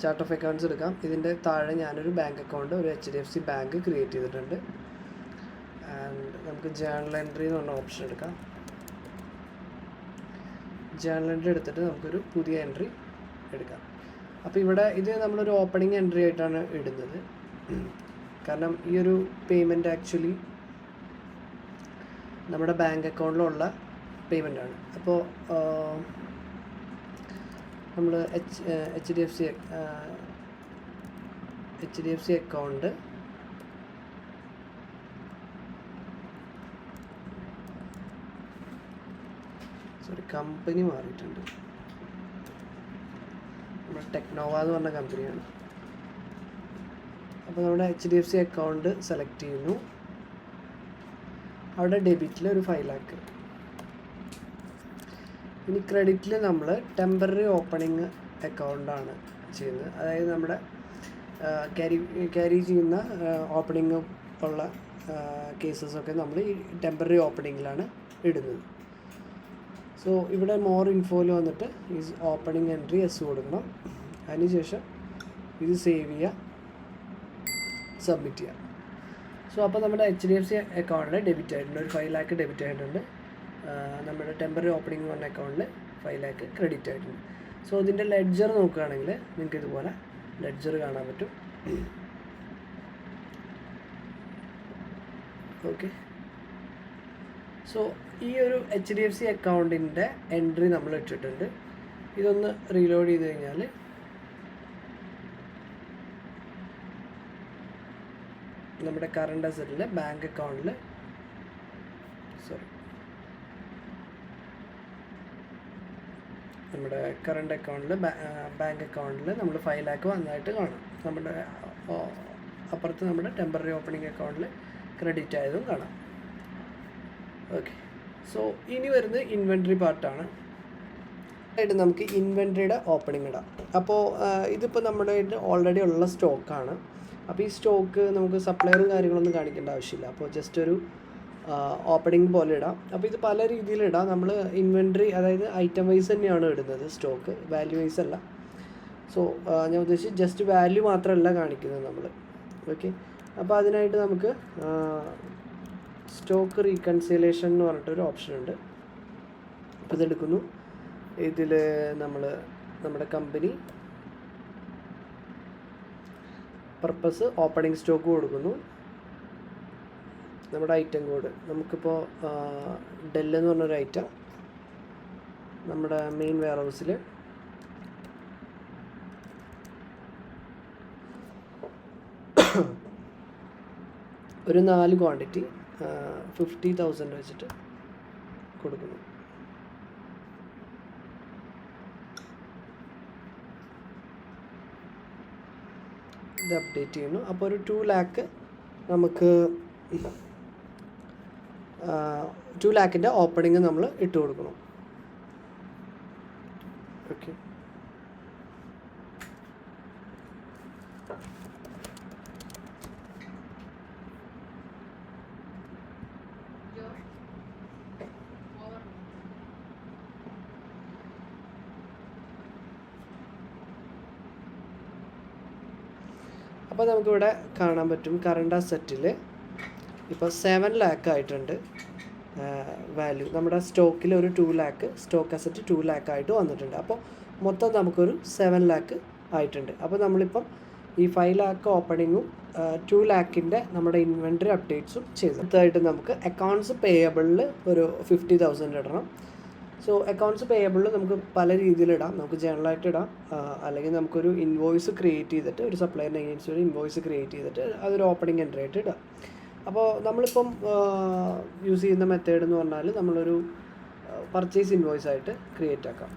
ചാർട്ട് ഓഫ് അക്കൗണ്ട്സ് എടുക്കാം. ഇതിൻ്റെ താഴെ ഞാനൊരു ബാങ്ക് അക്കൗണ്ട്, ഒരു HDFC ബാങ്ക് ക്രിയേറ്റ് ചെയ്തിട്ടുണ്ട്. ആൻഡ് നമുക്ക് ജേണൽ എൻട്രി എന്ന് പറഞ്ഞ ഓപ്ഷൻ എടുക്കാം. ജേണൽ എൻട്രി എടുത്തിട്ട് നമുക്കൊരു പുതിയ എൻട്രി എടുക്കാം. അപ്പോൾ ഇവിടെ ഇത് നമ്മളൊരു ഓപ്പണിംഗ് എൻട്രി ആയിട്ടാണ് ഇടുന്നത്, കാരണം ഈ ഒരു പേയ്മെൻറ്റ് ആക്ച്വലി നമ്മുടെ ബാങ്ക് അക്കൗണ്ടിലുള്ള പേയ്മെൻറ്റാണ്. അപ്പോൾ നമ്മൾ HDFC അക്കൗണ്ട് കമ്പനി മാറിയിട്ടുണ്ട്, നമ്മുടെ ടെക്നോവ എന്ന് പറഞ്ഞ കമ്പനിയാണ്. അപ്പോൾ നമ്മുടെ HDFC അക്കൗണ്ട് സെലക്ട് ചെയ്യുന്നു. അവിടെ ഡെബിറ്റിൽ ഒരു 5 lakh. ഇനി ക്രെഡിറ്റിൽ നമ്മൾ ടെമ്പററി ഓപ്പണിംഗ് അക്കൗണ്ടാണ് ചെയ്യുന്നത്, അതായത് നമ്മുടെ ക്യാരി ചെയ്യുന്ന ഓപ്പണിംഗ് ഉള്ള കേസസൊക്കെ നമ്മൾ ഈ ടെമ്പററി ഓപ്പണിങ്ങിലാണ് ഇടുന്നത്. സോ ഇവിടെ മോർ ഇൻഫോയിൽ വന്നിട്ട് ഈ ഓപ്പണിംഗ് എൻട്രി എസ് കൊടുക്കണം. അതിനുശേഷം ഇത് സേവ് ചെയ്യുക, സബ്മിറ്റ് ചെയ്യുക. സോ അപ്പോൾ നമ്മുടെ HDFC അക്കൗണ്ടിൽ ഡെബിറ്റ് ആയിട്ടുണ്ട്, ഒരു 5 lakh ഡെബിറ്റ് ആയിട്ടുണ്ട്. നമ്മുടെ ടെമ്പററി ഓപ്പണിംഗ് പറഞ്ഞ അക്കൗണ്ടിൽ 5 lakh ക്രെഡിറ്റ് ആയിട്ടുണ്ട്. സോ ഇതിൻ്റെ ലെഡ്ജർ നോക്കുകയാണെങ്കിൽ നിങ്ങൾക്ക് ഇതുപോലെ ലെഡ്ജർ കാണാൻ പറ്റും. ഓക്കെ, സോ ഈ ഒരു HDFC അക്കൗണ്ടിൻ്റെ എൻട്രി നമ്മൾ ഇട്ടിട്ടുണ്ട്. ഇതൊന്ന് റീലോഡ് ചെയ്ത് കഴിഞ്ഞാൽ നമ്മുടെ കറണ്ട് അസറ്റിൽ ബാങ്ക് അക്കൗണ്ടിൽ നമ്മുടെ കറണ്ട് അക്കൗണ്ടിൽ ബാങ്ക് അക്കൗണ്ടിൽ നമ്മൾ 5 lakh വന്നതായിട്ട് കാണാം. നമ്മുടെ അപ്പുറത്ത് നമ്മുടെ ടെമ്പററി ഓപ്പണിംഗ് അക്കൗണ്ടിൽ ക്രെഡിറ്റ് ആയതും കാണാം. ഓക്കെ, സോ ഇനി വരുന്നത് ഇൻവെൻട്രി പാർട്ടാണ്. ആയിട്ട് നമുക്ക് ഇൻവെൻട്രിയുടെ ഓപ്പണിംഗ് ഇടാം. അപ്പോൾ ഇതിപ്പോൾ നമ്മുടെ ഓൾറെഡി ഉള്ള സ്റ്റോക്കാണ്. അപ്പോൾ ഈ സ്റ്റോക്ക് നമുക്ക് സപ്ലയറും കാര്യങ്ങളൊന്നും കാണിക്കേണ്ട ആവശ്യമില്ല. അപ്പോൾ ജസ്റ്റ് ഒരു ഓപ്പണിംഗ് പോലെ ഇടാം. അപ്പോൾ ഇത് പല രീതിയിലിടാം. നമ്മൾ ഇൻവെൻട്രി അതായത് ഐറ്റം വൈസ് തന്നെയാണ് ഇടുന്നത്, സ്റ്റോക്ക് വാല്യൂ വൈസ് അല്ല. സോ ഞാൻ ഉദ്ദേശിച്ച് ജസ്റ്റ് വാല്യൂ മാത്രമല്ല കാണിക്കുന്നത് നമ്മൾ. ഓക്കെ, അപ്പോൾ അതിനായിട്ട് നമുക്ക് സ്റ്റോക്ക് റീകൺസിലേഷൻ എന്ന് പറഞ്ഞിട്ടൊരു ഓപ്ഷൻ ഉണ്ട്. അപ്പോൾ ഇതെടുക്കുന്നു. ഇതിൽ നമ്മൾ നമ്മുടെ കമ്പനി പർപ്പസ് ഓപ്പണിംഗ് സ്റ്റോക്ക് കൊടുക്കുന്നു. നമ്മുടെ ഐറ്റം കോഡ് നമുക്കിപ്പോൾ ഡെൽ എന്ന് പറഞ്ഞൊരു ഐറ്റം നമ്മുടെ മെയിൻ വെയർ ഹൗസിൽ ഒരു 4 ക്വാണ്ടിറ്റി 50,000 വെച്ചിട്ട് കൊടുക്കുന്നു. ഇത് അപ്ഡേറ്റ് ചെയ്യുന്നു. അപ്പോൾ ഒരു 2 lakh നമുക്ക് 2 lakhൻ്റെ ഓപ്പണിങ് നമ്മൾ ഇട്ട് കൊടുക്കണം. ഓക്കെ, അപ്പോൾ നമുക്കിവിടെ കാണാൻ പറ്റും കറണ്ട് അസറ്റിൽ ഇപ്പോൾ 7 lakh ആയിട്ടുണ്ട് വാല്യൂ. നമ്മുടെ സ്റ്റോക്കിൽ ഒരു 2 lakh സ്റ്റോക്ക് അസറ്റ് 2 lakh ആയിട്ട് വന്നിട്ടുണ്ട്. അപ്പോൾ മൊത്തം നമുക്കൊരു 7 lakh ആയിട്ടുണ്ട്. അപ്പോൾ നമ്മളിപ്പം ഈ 5 lakh ഓപ്പണിങ്ങും 2 lakhൻ്റെ നമ്മുടെ ഇൻവെൻട്രി അപ്ഡേറ്റ്സും ചെയ്തു. അടുത്തായിട്ട് നമുക്ക് അക്കൗണ്ട്സ് പേയബിളിൽ ഒരു 50,000 ഇടണം. സോ അക്കൗണ്ട്സ് പേയബിളിൽ നമുക്ക് പല രീതിയിലിടാം. നമുക്ക് ജനറലായിട്ട് ഇടാം, അല്ലെങ്കിൽ നമുക്കൊരു ഇൻവോയ്സ് ക്രിയേറ്റ് ചെയ്തിട്ട് ഒരു സപ്ലയറിൻ്റെ അഗെയിൻസ്റ്റ് ഒരു ഇൻവോയ്സ് ക്രിയേറ്റ് ചെയ്തിട്ട് അതൊരു ഓപ്പണിംഗ് എൻട്രി ആയിട്ട് ഇടാം. അപ്പോൾ നമ്മളിപ്പം യൂസ് ചെയ്യുന്ന മെത്തേഡ് എന്ന് പറഞ്ഞാൽ നമ്മളൊരു പർച്ചേസ് ഇൻവോയ്സ് ആയിട്ട് ക്രിയേറ്റ് ആക്കാം.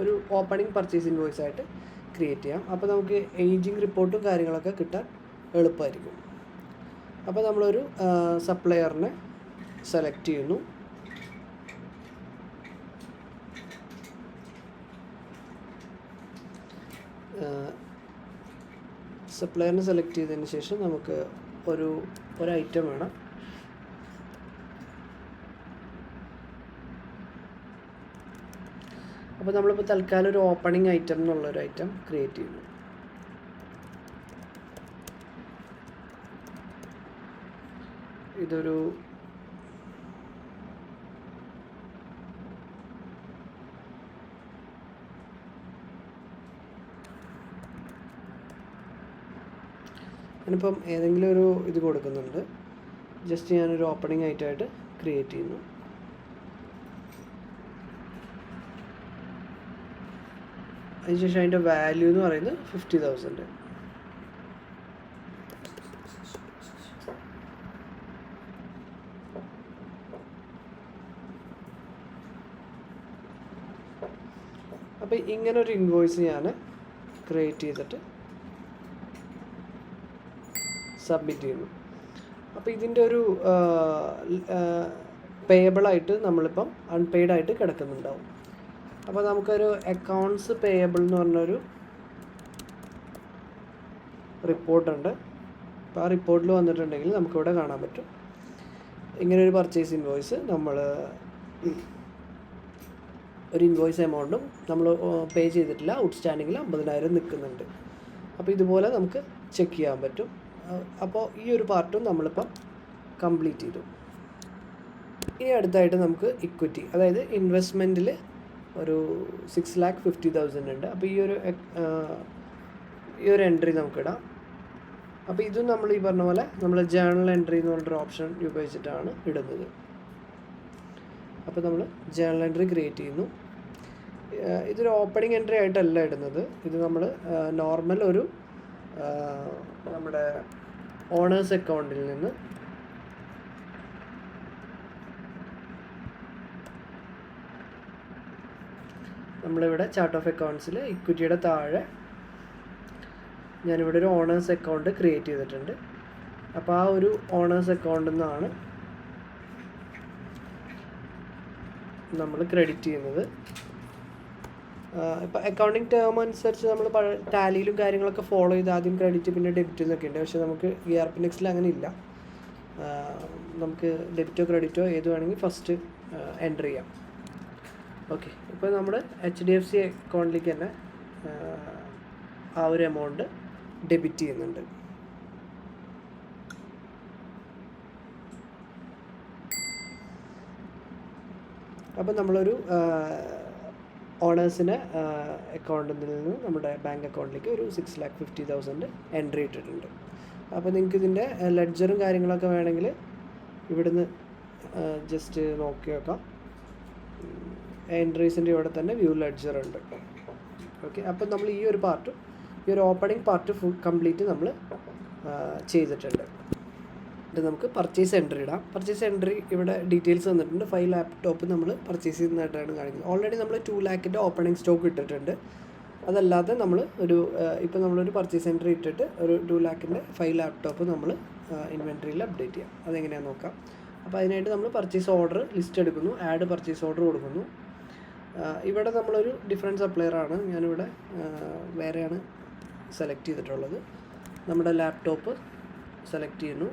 ഒരു ഓപ്പണിംഗ് പർച്ചേസ് ഇൻവോയ്സ് ആയിട്ട് ക്രിയേറ്റ് ചെയ്യാം. അപ്പോൾ നമുക്ക് ഏജിങ് റിപ്പോർട്ടും കാര്യങ്ങളൊക്കെ കിട്ടാൻ എളുപ്പമായിരിക്കും. അപ്പോൾ നമ്മളൊരു സപ്ലയറിനെ സെലക്ട് ചെയ്യുന്നു. സപ്ലയറിനെ സെലക്ട് ചെയ്തതിന് ശേഷം നമുക്ക് ഒരു ഐറ്റം വേണം. അപ്പോൾ നമ്മളിപ്പോൾ തൽക്കാലം ഒരു ഓപ്പണിംഗ് ഐറ്റം എന്നുള്ളൊരു ഐറ്റം ക്രിയേറ്റ് ചെയ്യുന്നു. ഇതൊരു ഞാനിപ്പം ഏതെങ്കിലും ഒരു ഇത് കൊടുക്കുന്നുണ്ട്. ജസ്റ്റ് ഞാനൊരു ഓപ്പണിംഗ് ഐറ്റമായിട്ട് ക്രിയേറ്റ് ചെയ്യുന്നു. അതിനുശേഷം അതിൻ്റെ വാല്യൂ എന്ന് പറയുന്നത് 50,000. അപ്പോൾ ഇങ്ങനൊരു ഇൻവോയ്സ് ഞാൻ ക്രിയേറ്റ് ചെയ്തിട്ട് സബ്മിറ്റ് ചെയ്യുന്നു. അപ്പോൾ ഇതിൻ്റെ ഒരു പേയബിളായിട്ട് നമ്മളിപ്പം അൺപെയ്ഡായിട്ട് കിടക്കുന്നുണ്ടാവും. അപ്പോൾ നമുക്കൊരു അക്കൗണ്ട്സ് പേയബിൾ എന്ന് പറഞ്ഞൊരു റിപ്പോർട്ടുണ്ട്. അപ്പോൾ ആ റിപ്പോർട്ടിൽ വന്നിട്ടുണ്ടെങ്കിൽ നമുക്കിവിടെ കാണാൻ പറ്റും ഇങ്ങനൊരു പർച്ചേസ് ഇൻവോയ്സ് നമ്മൾ ഒരു ഇൻവോയ്സ് എമൗണ്ടും നമ്മൾ പേ ചെയ്തിട്ടില്ല, ഔട്ട്സ്റ്റാൻഡിങ്ങിൽ 50,000 നിൽക്കുന്നുണ്ട്. അപ്പോൾ ഇതുപോലെ നമുക്ക് ചെക്ക് ചെയ്യാൻ പറ്റും. അപ്പോൾ ഈ ഒരു പാർട്ടും നമ്മളിപ്പം കംപ്ലീറ്റ് ചെയ്തു. ഇനി അടുത്തായിട്ട് നമുക്ക് ഇക്വിറ്റി, അതായത് ഇൻവെസ്റ്റ്മെൻറ്റിൽ ഒരു 6,50,000 ഉണ്ട്. അപ്പോൾ ഈ ഒരു എൻട്രി നമുക്കിടാം. അപ്പോൾ ഇതും നമ്മൾ ഈ പറഞ്ഞ പോലെ നമ്മൾ ജേണൽ എൻട്രി എന്ന് പറഞ്ഞൊരു ഓപ്ഷൻ ഉപയോഗിച്ചിട്ടാണ് ഇടുന്നത്. അപ്പോൾ നമ്മൾ ജേണൽ എൻട്രി ക്രിയേറ്റ് ചെയ്യുന്നു. ഇതൊരു ഓപ്പണിംഗ് എൻട്രി ആയിട്ടല്ല ഇടുന്നത്. ഇത് നമ്മൾ നോർമൽ ഒരു നമ്മുടെ ഓണേഴ്സ് അക്കൗണ്ടിൽ നിന്ന് നമ്മളിവിടെ ചാർട്ട് ഓഫ് അക്കൗണ്ട്സിൽ ഇക്വിറ്റിയുടെ താഴെ ഞാനിവിടെ ഒരു ഓണേഴ്സ് അക്കൗണ്ട് ക്രിയേറ്റ് ചെയ്തിട്ടുണ്ട്. അപ്പോൾ ആ ഒരു ഓണേഴ്സ് അക്കൗണ്ടിൽ നിന്നാണ് നമ്മൾ ക്രെഡിറ്റ് ചെയ്യുന്നത്. ഇപ്പോൾ അക്കൗണ്ടിങ് ടേം അനുസരിച്ച് നമ്മൾ ടാലിയിലും കാര്യങ്ങളൊക്കെ ഫോളോ ചെയ്ത് ആദ്യം ക്രെഡിറ്റ് പിന്നെ ഡെബിറ്റ് എന്നൊക്കെ ഉണ്ട്. പക്ഷേ നമുക്ക് ERP-Nextൽ അങ്ങനെ ഇല്ല. നമുക്ക് ഡെബിറ്റോ ക്രെഡിറ്റോ ഏത് വേണമെങ്കിൽ ഫസ്റ്റ് എൻ്റർ ചെയ്യാം. ഓക്കെ, ഇപ്പോൾ നമ്മൾ HDFC അക്കൗണ്ടിലേക്ക് തന്നെ ആ ഒരു എമൗണ്ട് ഡെബിറ്റ് ചെയ്യുന്നുണ്ട്. അപ്പോൾ നമ്മളൊരു ഓണേഴ്സിന് അക്കൗണ്ടിൽ നിന്ന് നമ്മുടെ ബാങ്ക് അക്കൗണ്ടിലേക്ക് ഒരു 6,50,000 എൻട്രി ഇട്ടിട്ടുണ്ട്. അപ്പോൾ നിങ്ങൾക്ക് ഇതിൻ്റെ ലെഡ്ജറും കാര്യങ്ങളൊക്കെ വേണമെങ്കിൽ ഇവിടുന്ന് ജസ്റ്റ് നോക്കി നോക്കാം. എൻട്രീസിൻ്റെ ഇവിടെ തന്നെ വ്യൂ ലെഡ്ജർ ഉണ്ട്. ഓക്കെ, അപ്പോൾ നമ്മൾ ഈ ഒരു ഓപ്പണിംഗ് പാർട്ട് ഫുൾ കംപ്ലീറ്റ് നമ്മൾ ചെയ്തിട്ടുണ്ട്. ഇത് നമുക്ക് പർച്ചേസ് എൻട്രി ഇടാം. പർച്ചേസ് എൻട്രി ഇവിടെ ഡീറ്റെയിൽസ് തന്നിട്ടുണ്ട്. 5 ലാപ്ടോപ്പ് നമ്മൾ പർച്ചേസ് ചെയ്യുന്നതായിട്ടാണ് കാണിക്കുന്നത്. ഓൾറെഡി നമ്മൾ 2 lakhൻ്റെ ഓപ്പണിംഗ് സ്റ്റോക്ക് ഇട്ടിട്ടുണ്ട്. അതല്ലാതെ നമ്മൾ ഇപ്പോൾ നമ്മളൊരു പർച്ചേസ് എൻട്രി ഇട്ടിട്ട് ഒരു 2 lakhൻ്റെ 5 ലാപ്ടോപ്പ് നമ്മൾ ഇൻവെൻട്രിയിൽ അപ്ഡേറ്റ് ചെയ്യാം. അതെങ്ങനെയാണെന്ന് നോക്കാം. അപ്പോൾ അതിനായിട്ട് നമ്മൾ പർച്ചേസ് ഓർഡർ ലിസ്റ്റ് എടുക്കുന്നു, ആഡ് പർച്ചേസ് ഓർഡർ കൊടുക്കുന്നു. ഇവിടെ നമ്മളൊരു ഡിഫറെൻറ്റ് സപ്ലയറാണ്, ഞാനിവിടെ വേറെയാണ് സെലക്ട് ചെയ്തിട്ടുള്ളത്. നമ്മുടെ ലാപ്ടോപ്പ് സെലക്ട് ചെയ്യുന്നു,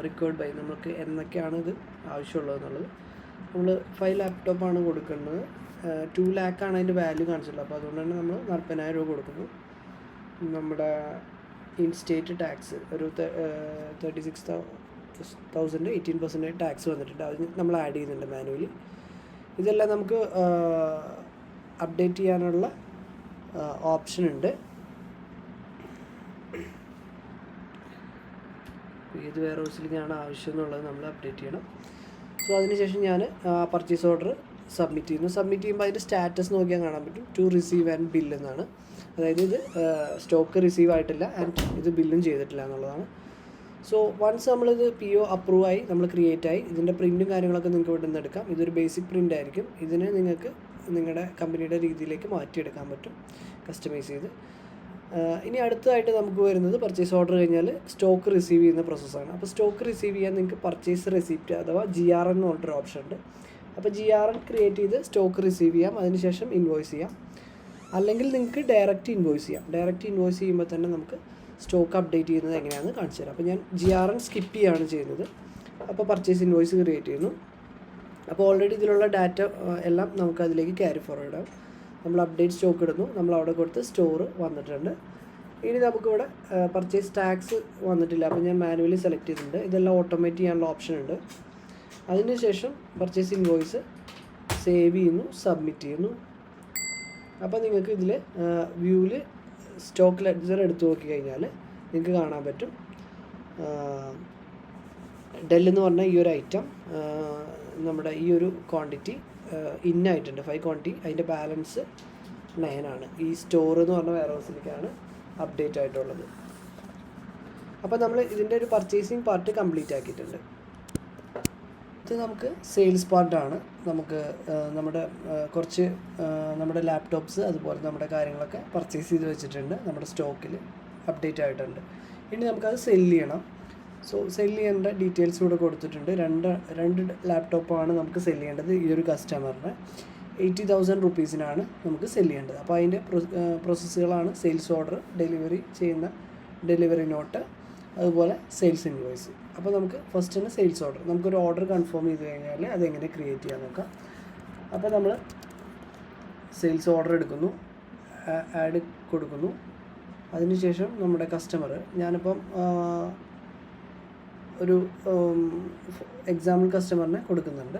റിക്വയർഡ് ബൈ നമുക്ക് എന്നൊക്കെയാണ് ഇത് ആവശ്യമുള്ളതെന്നുള്ളത്. നമ്മൾ 5 ലാപ്ടോപ്പാണ് കൊടുക്കുന്നത്. 2 lakh ആണ് അതിൻ്റെ വാല്യൂ കാണിച്ചിട്ടുള്ളത്. അപ്പോൾ അതുകൊണ്ട് തന്നെ നമ്മൾ 40,000 രൂപ കൊടുക്കുന്നു. നമ്മുടെ ഇൻസ്റ്റേറ്റ് ടാക്സ് ഒരു 36,000 18% ടാക്സ് വന്നിട്ടുണ്ട്. അത് നമ്മൾ ആഡ് ചെയ്യുന്നുണ്ട് മാനുവലി. ഇതെല്ലാം നമുക്ക് അപ്ഡേറ്റ് ചെയ്യാനുള്ള ഓപ്ഷൻ ഉണ്ട്. ഏത് വെയർ ഹൗസിലേക്കാണ് ആവശ്യം എന്നുള്ളത് നമ്മൾ അപ്ഡേറ്റ് ചെയ്യണം. സോ അതിനുശേഷം ഞാൻ പർച്ചേസ് ഓർഡർ സബ്മിറ്റ് ചെയ്യുന്നു. സബ്മിറ്റ് ചെയ്യുമ്പോൾ അതിൻ്റെ സ്റ്റാറ്റസ് നോക്കിയാൽ കാണാൻ പറ്റും. ടു റിസീവ് ആൻഡ് ബിൽ എന്നാണ്. അതായത് ഇത് സ്റ്റോക്ക് റിസീവ് ആയിട്ടില്ല ആൻഡ് ഇത് ബില്ലും ചെയ്തിട്ടില്ല എന്നുള്ളതാണ്. സോ വൺസ് നമ്മളിത് PO അപ്രൂവ് ആയി, നമ്മൾ ക്രിയേറ്റ് ആയി, ഇതിൻ്റെ പ്രിൻറ്റും കാര്യങ്ങളൊക്കെ നിങ്ങൾക്ക് ഇവിടെ നിന്ന് എടുക്കാം. ഇതൊരു ബേസിക് പ്രിൻ്റ് ആയിരിക്കും. ഇതിനെ നിങ്ങൾക്ക് നിങ്ങളുടെ കമ്പനിയുടെ രീതിയിലേക്ക് മാറ്റിയെടുക്കാൻ പറ്റും കസ്റ്റമൈസ് ചെയ്ത്. ഇനി അടുത്തതായിട്ട് നമുക്ക് വരുന്നത് പർച്ചേസ് ഓർഡർ കഴിഞ്ഞാൽ സ്റ്റോക്ക് റിസീവ് ചെയ്യുന്ന പ്രോസസ്സാണ്. അപ്പോൾ സ്റ്റോക്ക് റിസീവ് ചെയ്യാൻ നിങ്ങൾക്ക് പർച്ചേസ് റെസിപ്റ്റ് അഥവാ GRN എന്ന് പറഞ്ഞൊരു ഓപ്ഷൻ ഉണ്ട്. അപ്പോൾ GRN ക്രിയേറ്റ് ചെയ്ത് സ്റ്റോക്ക് റിസീവ് ചെയ്യാം, അതിനുശേഷം ഇൻവോയ്സ് ചെയ്യാം. അല്ലെങ്കിൽ നിങ്ങൾക്ക് ഡയറക്റ്റ് ഇൻവോയ്സ് ചെയ്യാം. ഡയറക്റ്റ് ഇൻവോയ്സ് ചെയ്യുമ്പോൾ തന്നെ നമുക്ക് സ്റ്റോക്ക് അപ്ഡേറ്റ് ചെയ്യുന്നത് എങ്ങനെയാണെന്ന് കാണിച്ചു തരാം. അപ്പോൾ ഞാൻ GRN സ്കിപ്പ് ചെയ്യുകയാണ് ചെയ്യുന്നത്. അപ്പോൾ പർച്ചേസ് ഇൻവോയ്സ് ക്രിയേറ്റ് ചെയ്യുന്നു. അപ്പോൾ ഓൾറെഡി ഇതിലുള്ള ഡാറ്റ എല്ലാം നമുക്ക് അതിലേക്ക് ക്യാരി ഫോർവേഡ് ആവും. നമ്മൾ അപ്ഡേറ്റ് സ്റ്റോക്ക് ഇടുന്നു, നമ്മൾ അവിടെ കൊടുത്ത് സ്റ്റോർ വന്നിട്ടുണ്ട്. ഇനി നമുക്കിവിടെ പർച്ചേസ് ടാക്സ് വന്നിട്ടില്ല, അപ്പോൾ ഞാൻ മാനുവലി സെലക്ട് ചെയ്തിട്ടുണ്ട്. ഇതെല്ലാം ഓട്ടോമേറ്റ് ചെയ്യാനുള്ള ഓപ്ഷൻ ഉണ്ട്. അതിനുശേഷം പർച്ചേസ് ഇൻവോയ്സ് സേവ് ചെയ്യുന്നു, സബ്മിറ്റ് ചെയ്യുന്നു. അപ്പോൾ നിങ്ങൾക്ക് ഇതിൽ വ്യൂവിൽ സ്റ്റോക്ക് ലെഡ്ജർ എടുത്തു നോക്കി കഴിഞ്ഞാൽ നിങ്ങൾക്ക് കാണാൻ പറ്റും. ഡെൽ എന്ന് പറഞ്ഞ ഈ ഒരു ഐറ്റം നമ്മുടെ ഈ ഒരു ക്വാണ്ടിറ്റി ഇന്നായിട്ടുണ്ട്, 5 ക്വാണ്ടിറ്റി. അതിൻ്റെ ബാലൻസ് 9 ആണ്. ഈ സ്റ്റോർ എന്ന് പറഞ്ഞ വെയർ ഹൗസിലേക്കാണ് അപ്ഡേറ്റ് ആയിട്ടുള്ളത്. അപ്പോൾ നമ്മൾ ഇതിൻ്റെ ഒരു പർച്ചേസിങ് പാർട്ട് കംപ്ലീറ്റ് ആക്കിയിട്ടുണ്ട്. ഇത് നമുക്ക് സെയിൽസ് പാർട്ടാണ്. നമുക്ക് നമ്മുടെ കുറച്ച് നമ്മുടെ ലാപ്ടോപ്സ് അതുപോലെ നമ്മുടെ കാര്യങ്ങളൊക്കെ പർച്ചേസ് ചെയ്ത് വെച്ചിട്ടുണ്ട്, നമ്മുടെ സ്റ്റോക്കിൽ അപ്ഡേറ്റ് ആയിട്ടുണ്ട്. ഇനി നമുക്കത് സെല്ല് ചെയ്യണം. സോ സെല്ല് ചെയ്യേണ്ട ഡീറ്റെയിൽസ് ഇവിടെ കൊടുത്തിട്ടുണ്ട്. രണ്ട് ലാപ്ടോപ്പാണ് നമുക്ക് സെല്ല് ചെയ്യേണ്ടത്. ഈ ഒരു കസ്റ്റമറിന് 80,000 റുപ്പീസിനാണ് നമുക്ക് സെല്ല് ചെയ്യേണ്ടത്. അപ്പോൾ അതിൻ്റെ പ്രോസസ്സുകളാണ് സെയിൽസ് ഓർഡർ, ഡെലിവറി ചെയ്യുന്ന ഡെലിവറി നോട്ട്, അതുപോലെ സെയിൽസ് ഇൻവോയ്സ്. അപ്പോൾ നമുക്ക് ഫസ്റ്റ് തന്നെ സെയിൽസ് ഓർഡർ, നമുക്കൊരു ഓർഡർ കൺഫേം ചെയ്ത് കഴിഞ്ഞാൽ അതെങ്ങനെ ക്രിയേറ്റ് ചെയ്യാൻ നോക്കാം. അപ്പോൾ നമ്മൾ സെയിൽസ് ഓർഡർ എടുക്കുന്നു, ആഡ് കൊടുക്കുന്നു. അതിനുശേഷം നമ്മുടെ കസ്റ്റമർ, ഞാനിപ്പം ഒരു എക്സാമ്പിൾ കസ്റ്റമറിനെ കൊടുക്കുന്നുണ്ട്.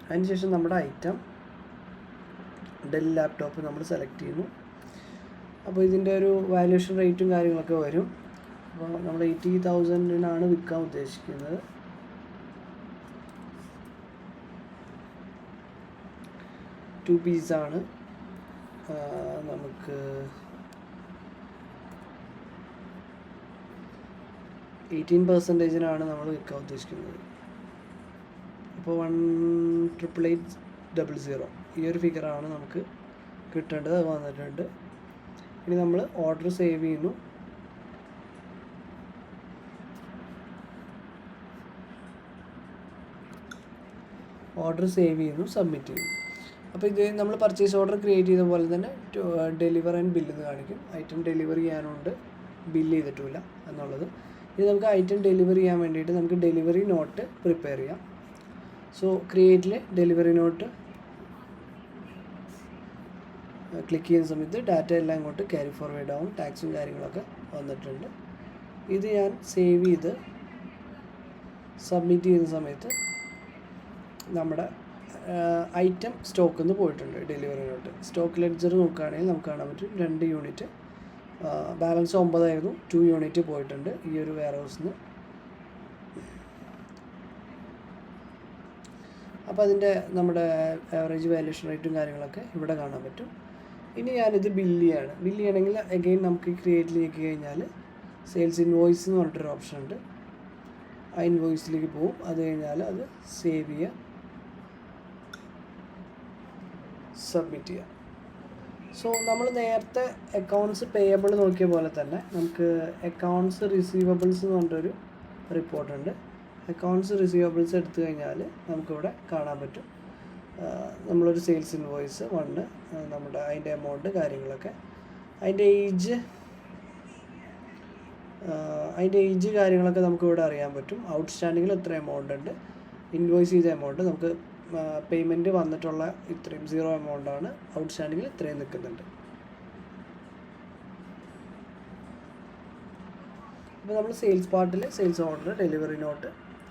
അതിനുശേഷം നമ്മുടെ ഐറ്റം ഡെൽ ലാപ്ടോപ്പ് നമ്മൾ സെലക്ട് ചെയ്യുന്നു. അപ്പോൾ ഇതിൻ്റെ ഒരു വാല്യൂഷൻ റേറ്റും കാര്യങ്ങളൊക്കെ വരും. അപ്പോൾ നമ്മൾ 80,000-നാണ് വിൽക്കാൻ ഉദ്ദേശിക്കുന്നത്. ടു പീസാണ്. നമുക്ക് 18%-നാണ് നമ്മൾ വിൽക്കാൻ ഉദ്ദേശിക്കുന്നത്. അപ്പോൾ 1,888,000 ഈ ഒരു ഫിഗറാണ് നമുക്ക് കിട്ടേണ്ടത്. അത് വന്നിട്ടുണ്ട്. ഇനി നമ്മൾ ഓർഡർ സേവ് ചെയ്യുന്നു. സബ്മിറ്റ് ചെയ്യുന്നു. അപ്പോൾ ഇത് നമ്മൾ പർച്ചേസ് ഓർഡർ ക്രിയേറ്റ് ചെയ്ത പോലെ തന്നെ ഡെലിവർ ആൻഡ് ബില്ല് എന്ന് കാണിക്കും. ഐറ്റം ഡെലിവറി ചെയ്യാനുണ്ട്, ബില്ല് ചെയ്തിട്ടില്ല എന്നുള്ളത്. ഇനി നമുക്ക് ഐറ്റം ഡെലിവറി ചെയ്യാൻ വേണ്ടിയിട്ട് നമുക്ക് ഡെലിവറി നോട്ട് പ്രിപ്പയർ ചെയ്യാം. സോ ക്രിയേറ്റിൽ ഡെലിവറി നോട്ട് ക്ലിക്ക് ചെയ്യുന്ന സമയത്ത് ഡാറ്റ എല്ലാം ഇങ്ങോട്ട് ക്യാരി ഫോർവേഡ് ആവും. ടാക്സും കാര്യങ്ങളൊക്കെ വന്നിട്ടുണ്ട്. ഇത് ഞാൻ സേവ് ചെയ്ത് സബ്മിറ്റ് ചെയ്യുന്ന സമയത്ത് നമ്മുടെ ഐറ്റം സ്റ്റോക്കിൽ നിന്ന് പോയിട്ടുണ്ട്. ഡെലിവറി നോട്ട് സ്റ്റോക്ക് ലെഡ്ജർ നോക്കുകയാണെങ്കിൽ നമുക്ക് കാണാൻ പറ്റും 2 യൂണിറ്റ്, ബാലൻസ് 9 ആയിരുന്നു, 2 യൂണിറ്റ് പോയിട്ടുണ്ട് ഈ ഒരു വെയർ ഹൗസിൽ നിന്ന്. അപ്പോൾ അതിൻ്റെ നമ്മുടെ ആവറേജ് വാല്യൂഷൻ റേറ്റും കാര്യങ്ങളൊക്കെ ഇവിടെ കാണാൻ പറ്റും. ഇനി ഞാനിത് ബില്ല് ചെയ്യണമെങ്കിൽ അഗെയിൻ നമുക്ക് ക്രിയേറ്റിൽ ഞെക്കി കഴിഞ്ഞാൽ സെയിൽസ് ഇൻവോയ്സ് എന്ന് പറഞ്ഞിട്ടൊരു ഓപ്ഷൻ ഉണ്ട്. ആ ഇൻവോയ്സിലേക്ക് പോകും. അത് കഴിഞ്ഞാൽ അത് സേവ് ചെയ്യുക, സബ്മിറ്റ് ചെയ്യുക. സോ നമ്മൾ നേരത്തെ അക്കൗണ്ട്സ് പേയബിൾ നോക്കിയ പോലെ തന്നെ നമുക്ക് അക്കൗണ്ട്സ് റിസീവബിൾസ് എന്ന് പറഞ്ഞിട്ടൊരു റിപ്പോർട്ടുണ്ട്. അക്കൗണ്ട്സ് റിസീവബിൾസ് എടുത്തു കഴിഞ്ഞാൽ നമുക്കിവിടെ കാണാൻ പറ്റും. നമ്മളൊരു സെയിൽസ് ഇൻവോയ്സ് 1, നമ്മുടെ അതിൻ്റെ എമൗണ്ട് കാര്യങ്ങളൊക്കെ, അതിൻ്റെ ഏജ് കാര്യങ്ങളൊക്കെ നമുക്കിവിടെ അറിയാൻ പറ്റും. ഔട്ട്സ്റ്റാൻഡിങ്ങിൽ എത്ര എമൗണ്ട് ഉണ്ട്, ഇൻവോയ്സ് ചെയ്ത എമൗണ്ട്, നമുക്ക് പേയ്മെൻറ്റ് വന്നിട്ടുള്ള ഇത്രയും 0 എമൗണ്ടാണ്, ഔട്ട്സ്റ്റാൻഡിങ്ങിൽ ഇത്രയും നിൽക്കുന്നുണ്ട്. അപ്പോൾ നമ്മൾ സെയിൽസ് പാർട്ടിൽ sales order, delivery not,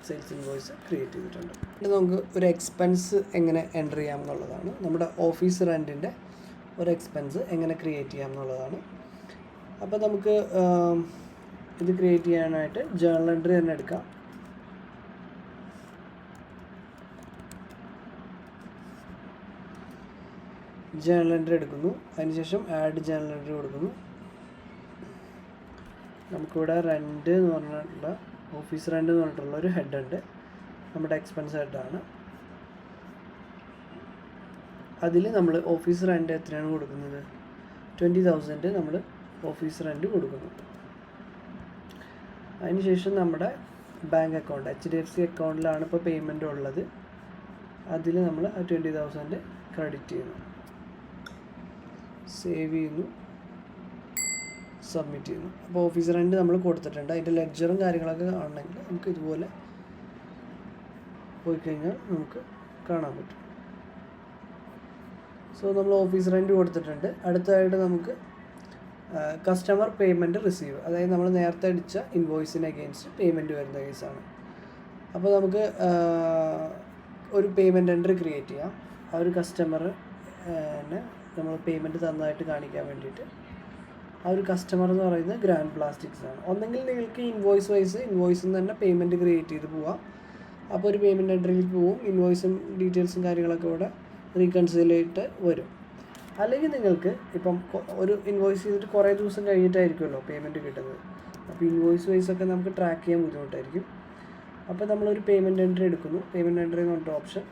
sales invoice create ചെയ്തിട്ടുണ്ട്. പിന്നെ നമുക്ക് ഒരു എക്സ്പെൻസ് എങ്ങനെ എൻ്റർ ചെയ്യാം എന്നുള്ളതാണ്. നമ്മുടെ ഓഫീസ് റെൻറ്റിൻ്റെ ഒരു എക്സ്പെൻസ് എങ്ങനെ ക്രിയേറ്റ് ചെയ്യാം എന്നുള്ളതാണ്. അപ്പോൾ നമുക്ക് ഇത് ക്രിയേറ്റ് ചെയ്യാനായിട്ട് ജേർണൽ എൻട്രി തന്നെ എടുക്കാം. ജേർണൽ എൻട്രി എടുക്കുന്നു. അതിനുശേഷം ആഡ് ജേർണൽ എൻട്രി കൊടുക്കുന്നു. നമുക്കിവിടെ റെൻറ്റ് എന്ന് പറഞ്ഞിട്ടുള്ള ഓഫീസ് റെൻറ്റ് എന്ന് പറഞ്ഞിട്ടുള്ള ഒരു ഹെഡ് ഉണ്ട്, നമ്മുടെ എക്സ്പെൻസ് ഹെഡാണ്. അതിൽ നമ്മൾ ഓഫീസ് റെൻറ്റ് എത്രയാണ് കൊടുക്കുന്നത്, 20,000 നമ്മൾ ഓഫീസ് റെൻറ്റ് കൊടുക്കുന്നു. അതിനുശേഷം നമ്മുടെ ബാങ്ക് അക്കൗണ്ട് HDFC അക്കൗണ്ടിലാണ് ഇപ്പോൾ പേയ്മെൻ്റ് ഉള്ളത്. അതിൽ നമ്മൾ 20,000 ക്രെഡിറ്റ് ചെയ്യുന്നു, സേവ് ചെയ്യുന്നു, സബ്മിറ്റ് ചെയ്യുന്നു. അപ്പോൾ ഓഫീസ് റെൻറ്റ് നമ്മൾ കൊടുത്തിട്ടുണ്ട്. അതിൻ്റെ ലെഡ്ജറും കാര്യങ്ങളൊക്കെ കാണണമെങ്കിൽ നമുക്ക് ഇതുപോലെ പോയി കഴിഞ്ഞാൽ നമുക്ക് കാണാൻ പറ്റും. സോ നമ്മൾ ഓഫീസ് റെൻറ്റ് കൊടുത്തിട്ടുണ്ട്. അടുത്തതായിട്ട് നമുക്ക് കസ്റ്റമർ പേയ്മെൻറ്റ് റിസീവ്, അതായത് നമ്മൾ നേരത്തെ അടിച്ച ഇൻവോയ്സിന് അഗെയിൻസ്റ്റ് പേയ്മെൻറ്റ് വരുന്ന കേസാണ്. അപ്പോൾ നമുക്ക് ഒരു പേയ്മെൻറ്റ് എൻട്രി ക്രിയേറ്റ് ചെയ്യാം. ആ ഒരു കസ്റ്റമറിന് നമ്മൾ പേയ്മെൻറ്റ് തന്നതായിട്ട് കാണിക്കാൻ വേണ്ടിയിട്ട്. ആ ഒരു കസ്റ്റമർ എന്ന് പറയുന്നത് ഗ്രാൻഡ് പ്ലാസ്റ്റിക്സ് ആണ്. ഒന്നെങ്കിൽ നിങ്ങൾക്ക് ഇൻവോയ്സ് വൈസ് ഇൻവോയ്സിൽ നിന്ന് തന്നെ പേയ്മെൻറ്റ് ക്രിയേറ്റ് ചെയ്ത് പോവാം. അപ്പോൾ ഒരു പേയ്മെൻറ്റ് എൻട്രിയിൽ പോവും, ഇൻവോയ്സും ഡീറ്റെയിൽസും കാര്യങ്ങളൊക്കെ ഇവിടെ റീകൺസിലേറ്റ് വരും. അല്ലെങ്കിൽ നിങ്ങൾക്ക് ഇപ്പം ഒരു ഇൻവോയ്സ് ചെയ്തിട്ട് കുറേ ദിവസം കഴിഞ്ഞിട്ടായിരിക്കുമല്ലോ പേയ്മെൻറ്റ് കിട്ടുന്നത്. അപ്പോൾ ഇൻവോയ്സ് വൈസൊക്കെ നമുക്ക് ട്രാക്ക് ചെയ്യാൻ ബുദ്ധിമുട്ടായിരിക്കും. അപ്പോൾ നമ്മളൊരു പേയ്മെൻറ്റ് എൻട്രി എടുക്കുന്നു. പേയ്മെൻറ്റ് എൻട്രി എന്ന് പറഞ്ഞിട്ട് ഓപ്ഷൻ.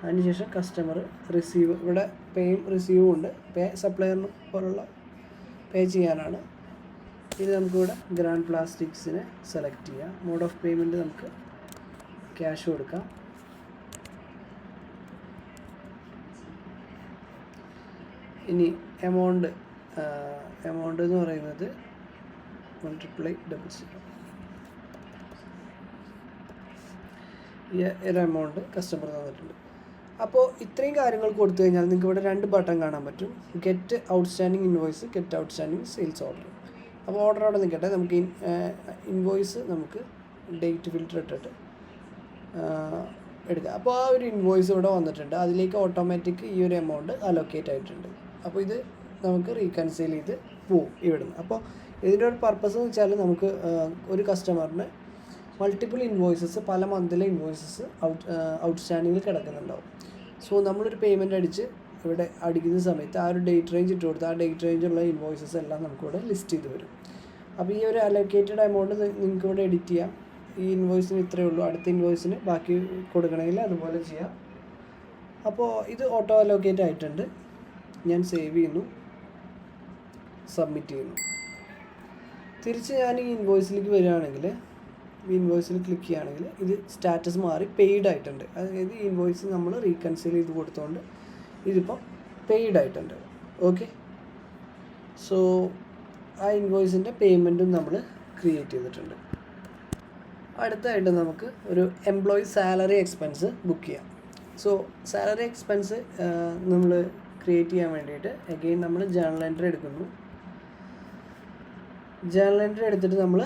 അതിനുശേഷം കസ്റ്റമർ റിസീവ്, ഇവിടെ പേയും റിസീവും ഉണ്ട്. പേ സപ്ലയറിന് പോലുള്ള പേ ചെയ്യാനാണ്. ഇത് നമുക്കിവിടെ ഗ്രാൻഡ് പ്ലാസ്റ്റിക്സിനെ സെലക്ട് ചെയ്യാം. മോഡ് ഓഫ് പേയ്മെൻറ്റ് നമുക്ക് ക്യാഷ് കൊടുക്കാം. ഇനി എമൗണ്ട് എന്ന് പറയുന്നത് 1,800,000 ഈ ഒരു എമൗണ്ട് കസ്റ്റമർ തന്നിട്ടുണ്ട്. അപ്പോൾ ഇത്രയും കാര്യങ്ങൾ കൊടുത്തു കഴിഞ്ഞാൽ നിങ്ങൾക്ക് ഇവിടെ 2 ബട്ടൺ കാണാൻ പറ്റും. Get outstanding invoice, get outstanding sales order. അപ്പോൾ ഓർഡർ അവിടെ നിൽക്കട്ടെ. നമുക്ക് ഇൻവോയ്സ് നമുക്ക് ഡേറ്റ് ഫിൽറ്റർ ഇട്ടിട്ട് എടുക്കാം. അപ്പോൾ ആ ഒരു ഇൻവോയ്സ് ഇവിടെ വന്നിട്ടുണ്ട്. അതിലേക്ക് ഓട്ടോമാറ്റിക് ഈ ഒരു എമൗണ്ട് അലോക്കേറ്റ് ആയിട്ടുണ്ട്. അപ്പോൾ ഇത് നമുക്ക് റീകൺസൈൽ ചെയ്ത് പോവും ഇവിടുന്ന്. അപ്പോൾ ഇതിൻ്റെ ഒരു പർപ്പസ് എന്ന് വെച്ചാൽ നമുക്ക് ഒരു കസ്റ്റമറിന് മൾട്ടിപ്പിൾ ഇൻവോയ്സസ്, പല മന്തിലെ ഇൻവോയ്സസ് ഔട്ട്സ്റ്റാൻഡിങ്ങിൽ കിടക്കുന്നുണ്ടാവും. സോ നമ്മളൊരു പേയ്മെൻറ്റ് അടിച്ച് ഇവിടെ അടിക്കുന്ന സമയത്ത് ആ ഒരു ഡേറ്റ് റേഞ്ച് ഇട്ട് കൊടുത്ത് ആ ഡേറ്റ് റേഞ്ചുള്ള ഇൻവോയ്സസ് എല്ലാം നമുക്കിവിടെ ലിസ്റ്റ് ചെയ്ത് വരും. അപ്പോൾ ഈ ഒരു അലോക്കേറ്റഡ് എമൗണ്ട് നിങ്ങൾക്ക് ഇവിടെ എഡിറ്റ് ചെയ്യാം. ഈ ഇൻവോയ്സിന് ഇത്രയേ ഉള്ളൂ, അടുത്ത ഇൻവോയ്സിന് ബാക്കി കൊടുക്കണമെങ്കിൽ അതുപോലെ ചെയ്യാം. അപ്പോൾ ഇത് ഓട്ടോ അലോക്കേറ്റ് ആയിട്ടുണ്ട്. ഞാൻ സേവ് ചെയ്യുന്നു, സബ്മിറ്റ് ചെയ്യുന്നു. തിരിച്ച് ഞാൻ ഈ ഇൻവോയ്സിലേക്ക് വരികയാണെങ്കിൽ, ഈ ഇൻവോയ്സിൽ ക്ലിക്ക് ചെയ്യുകയാണെങ്കിൽ ഇത് സ്റ്റാറ്റസ് മാറി പെയ്ഡ് ആയിട്ടുണ്ട്. അതായത് ഈ ഇൻവോയ്സ് നമ്മൾ റീകൺസിൽ ചെയ്ത് കൊടുത്തുകൊണ്ട് ഇതിപ്പോൾ പെയ്ഡ് ആയിട്ടുണ്ട്. ഓക്കെ, സോ ആ ഇൻവോയ്സിൻ്റെ പേയ്മെൻറ്റും നമ്മൾ ക്രിയേറ്റ് ചെയ്തിട്ടുണ്ട്. അടുത്തായിട്ട് നമുക്ക് ഒരു എംപ്ലോയി സാലറി എക്സ്പെൻസ് ബുക്ക് ചെയ്യാം. സോ സാലറി എക്സ്പെൻസ് നമ്മൾ ക്രിയേറ്റ് ചെയ്യാൻ വേണ്ടിയിട്ട് അഗെയിൻ നമ്മൾ ജേർണൽ എൻട്രി എടുക്കുന്നു. ജേർണൽ എൻട്രി എടുത്തിട്ട് നമ്മൾ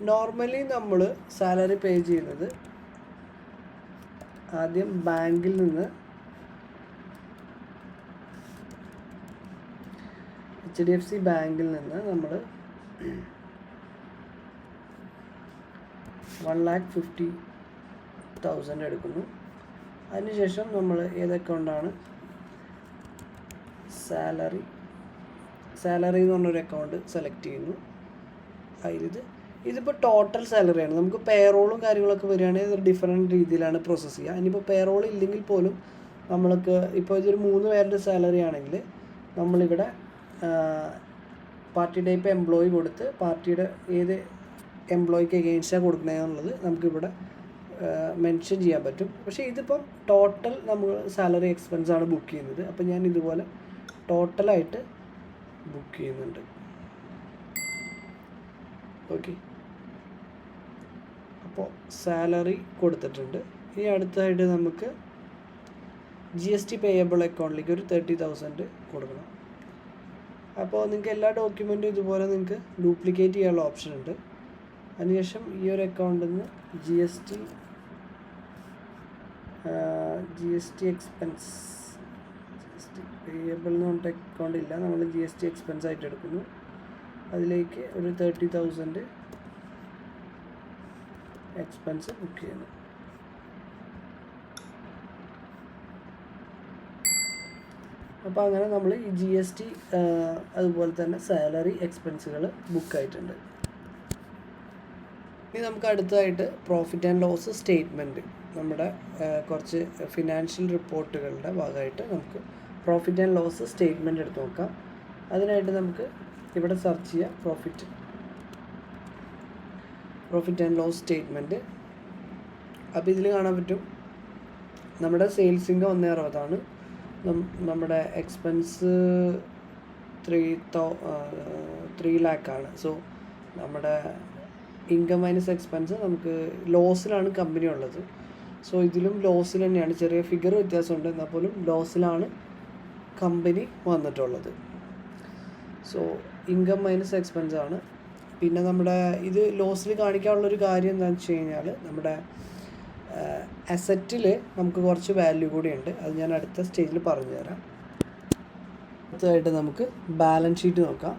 നോർമലി നമ്മൾ സാലറി പേ ചെയ്യുന്നത് ആദ്യം ബാങ്കിൽ നിന്ന് HDFC ബാങ്കിൽ നിന്ന് നമ്മൾ 1,50,000 എടുക്കുന്നു. അതിനുശേഷം നമ്മൾ ഏത് അക്കൗണ്ടാണ് സാലറി എന്ന് പറഞ്ഞൊരു അക്കൗണ്ട് സെലക്ട് ചെയ്യുന്നു. ഇതിപ്പോൾ ടോട്ടൽ സാലറിയാണ്. നമുക്ക് പേറോളും കാര്യങ്ങളൊക്കെ വരികയാണെങ്കിൽ ഇത് ഡിഫറെൻറ്റ് രീതിയിലാണ് പ്രോസസ്സ് ചെയ്യുക. ഇനിയിപ്പോൾ പേറോൾ ഇല്ലെങ്കിൽ പോലും നമ്മൾക്ക് ഇപ്പോൾ ഇതൊരു 3 പേരുടെ സാലറി ആണെങ്കിൽ നമ്മളിവിടെ പാർട്ടി ടൈപ്പ് എംപ്ലോയി കൊടുത്ത് പാർട്ടിയുടെ ഏത് എംപ്ലോയിക്ക് എഗെയിൻസ്റ്റാണ് കൊടുക്കണമെന്നുള്ളത് നമുക്കിവിടെ മെൻഷൻ ചെയ്യാൻ പറ്റും. പക്ഷേ ഇതിപ്പം ടോട്ടൽ നമ്മൾ സാലറി എക്സ്പെൻസാണ് ബുക്ക് ചെയ്യുന്നത്. അപ്പോൾ ഞാൻ ഇതുപോലെ ടോട്ടലായിട്ട് ബുക്ക് ചെയ്യുന്നുണ്ട്. ഓക്കെ, അപ്പോൾ സാലറി കൊടുത്തിട്ടുണ്ട്. ഇനി അടുത്തായിട്ട് നമുക്ക് GST പേയബിൾ അക്കൗണ്ടിലേക്ക് ഒരു 30,000 കൊടുക്കണം. അപ്പോൾ നിങ്ങൾക്ക് എല്ലാ ഡോക്യുമെൻറ്റും ഇതുപോലെ നിങ്ങൾക്ക് ഡ്യൂപ്ലിക്കേറ്റ് ചെയ്യാനുള്ള ഓപ്ഷൻ ഉണ്ട്. അതിനുശേഷം ഈ ഒരു അക്കൗണ്ടിൽ നിന്ന് GST എക്സ്പെൻസ് പേയബിൾ എന്ന് പറഞ്ഞിട്ട് അക്കൗണ്ട് ഇല്ല, നമ്മൾ GST എക്സ്പെൻസ് ആയിട്ട് എടുക്കുന്നു. അതിലേക്ക് ഒരു 30,000 എക്സ്പെൻസ് ബുക്ക് ചെയ്യുന്നു. അപ്പോൾ അങ്ങനെ നമ്മൾ ഈ GST അതുപോലെ തന്നെ സാലറി എക്സ്പെൻസുകൾ ബുക്കായിട്ടുണ്ട്. ഇനി നമുക്ക് അടുത്തതായിട്ട് പ്രോഫിറ്റ് ആൻഡ് ലോസ് സ്റ്റേറ്റ്മെൻറ്റ്, നമ്മുടെ കുറച്ച് ഫിനാൻഷ്യൽ റിപ്പോർട്ടുകളുടെ ഭാഗമായിട്ട് നമുക്ക് പ്രോഫിറ്റ് ആൻഡ് ലോസ് സ്റ്റേറ്റ്മെൻറ്റ് എടുത്ത് നോക്കാം. അതിനായിട്ട് നമുക്ക് ഇവിടെ സെർച്ച് ചെയ്യാം പ്രോഫിറ്റ് ആൻഡ് ലോസ് സ്റ്റേറ്റ്മെൻറ്റ്. അപ്പോൾ ഇതിൽ കാണാൻ പറ്റും നമ്മുടെ സെയിൽസ് ഇൻകം 1,60,000, നമ്മുടെ എക്സ്പെൻസ് 3 lakh. സോ നമ്മുടെ ഇൻകം മൈനസ് എക്സ്പെൻസ് നമുക്ക് ലോസിലാണ് കമ്പനി ഉള്ളത്. സോ ഇതിലും ലോസിൽ തന്നെയാണ്, ചെറിയ ഫിഗർ വ്യത്യാസമുണ്ട്, എന്നാൽ പോലും ലോസിലാണ് കമ്പനി വന്നിട്ടുള്ളത്. സോ ഇൻകം മൈനസ് എക്സ്പെൻസ് ആണ്. പിന്നെ നമ്മുടെ ഇത് ലോസിൽ കാണിക്കാനുള്ളൊരു കാര്യം എന്താണെന്ന് വെച്ച് കഴിഞ്ഞാൽ നമ്മുടെ അസറ്റിൽ നമുക്ക് കുറച്ച് വാല്യൂ കൂടിയുണ്ട്. അത് ഞാൻ അടുത്ത സ്റ്റേജിൽ പറഞ്ഞു തരാം. അടുത്തതായിട്ട് നമുക്ക് ബാലൻസ് ഷീറ്റ് നോക്കാം.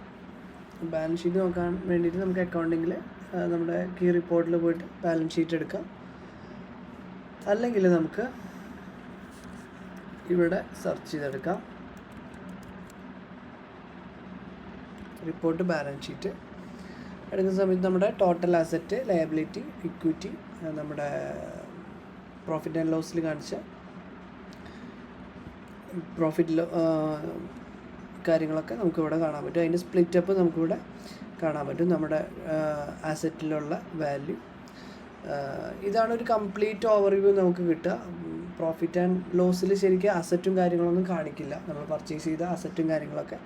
ബാലൻസ് ഷീറ്റ് നോക്കാൻ വേണ്ടിയിട്ട് നമുക്ക് അക്കൗണ്ടിങ്ങിൽ നമ്മുടെ കീ റിപ്പോർട്ടിൽ പോയിട്ട് ബാലൻസ് ഷീറ്റ് എടുക്കാം. അല്ലെങ്കിൽ നമുക്ക് ഇവിടെ സെർച്ച് ചെയ്തെടുക്കാം റിപ്പോർട്ട് ബാലൻസ് ഷീറ്റ്. എടുക്കുന്ന സമയത്ത് നമ്മുടെ ടോട്ടൽ അസറ്റ്, ലയബിലിറ്റി, ഇക്വിറ്റി, നമ്മുടെ പ്രോഫിറ്റ് ആൻഡ് ലോസിൽ കാണിച്ച പ്രോഫിറ്റ് കാര്യങ്ങളൊക്കെ നമുക്കിവിടെ കാണാൻ പറ്റും. അതിൻ്റെ സ്പ്ലിറ്റപ്പ് നമുക്കിവിടെ കാണാൻ പറ്റും, നമ്മുടെ അസറ്റിലുള്ള വാല്യൂ. ഇതാണ് ഒരു കംപ്ലീറ്റ് ഓവർവ്യൂ നമുക്ക് കിട്ടുക. പ്രോഫിറ്റ് ആൻഡ് ലോസിൽ ശരിക്കും അസറ്റും കാര്യങ്ങളൊന്നും കാണിക്കില്ല. നമ്മൾ പർച്ചേസ് ചെയ്ത അസറ്റും കാര്യങ്ങളൊക്കെ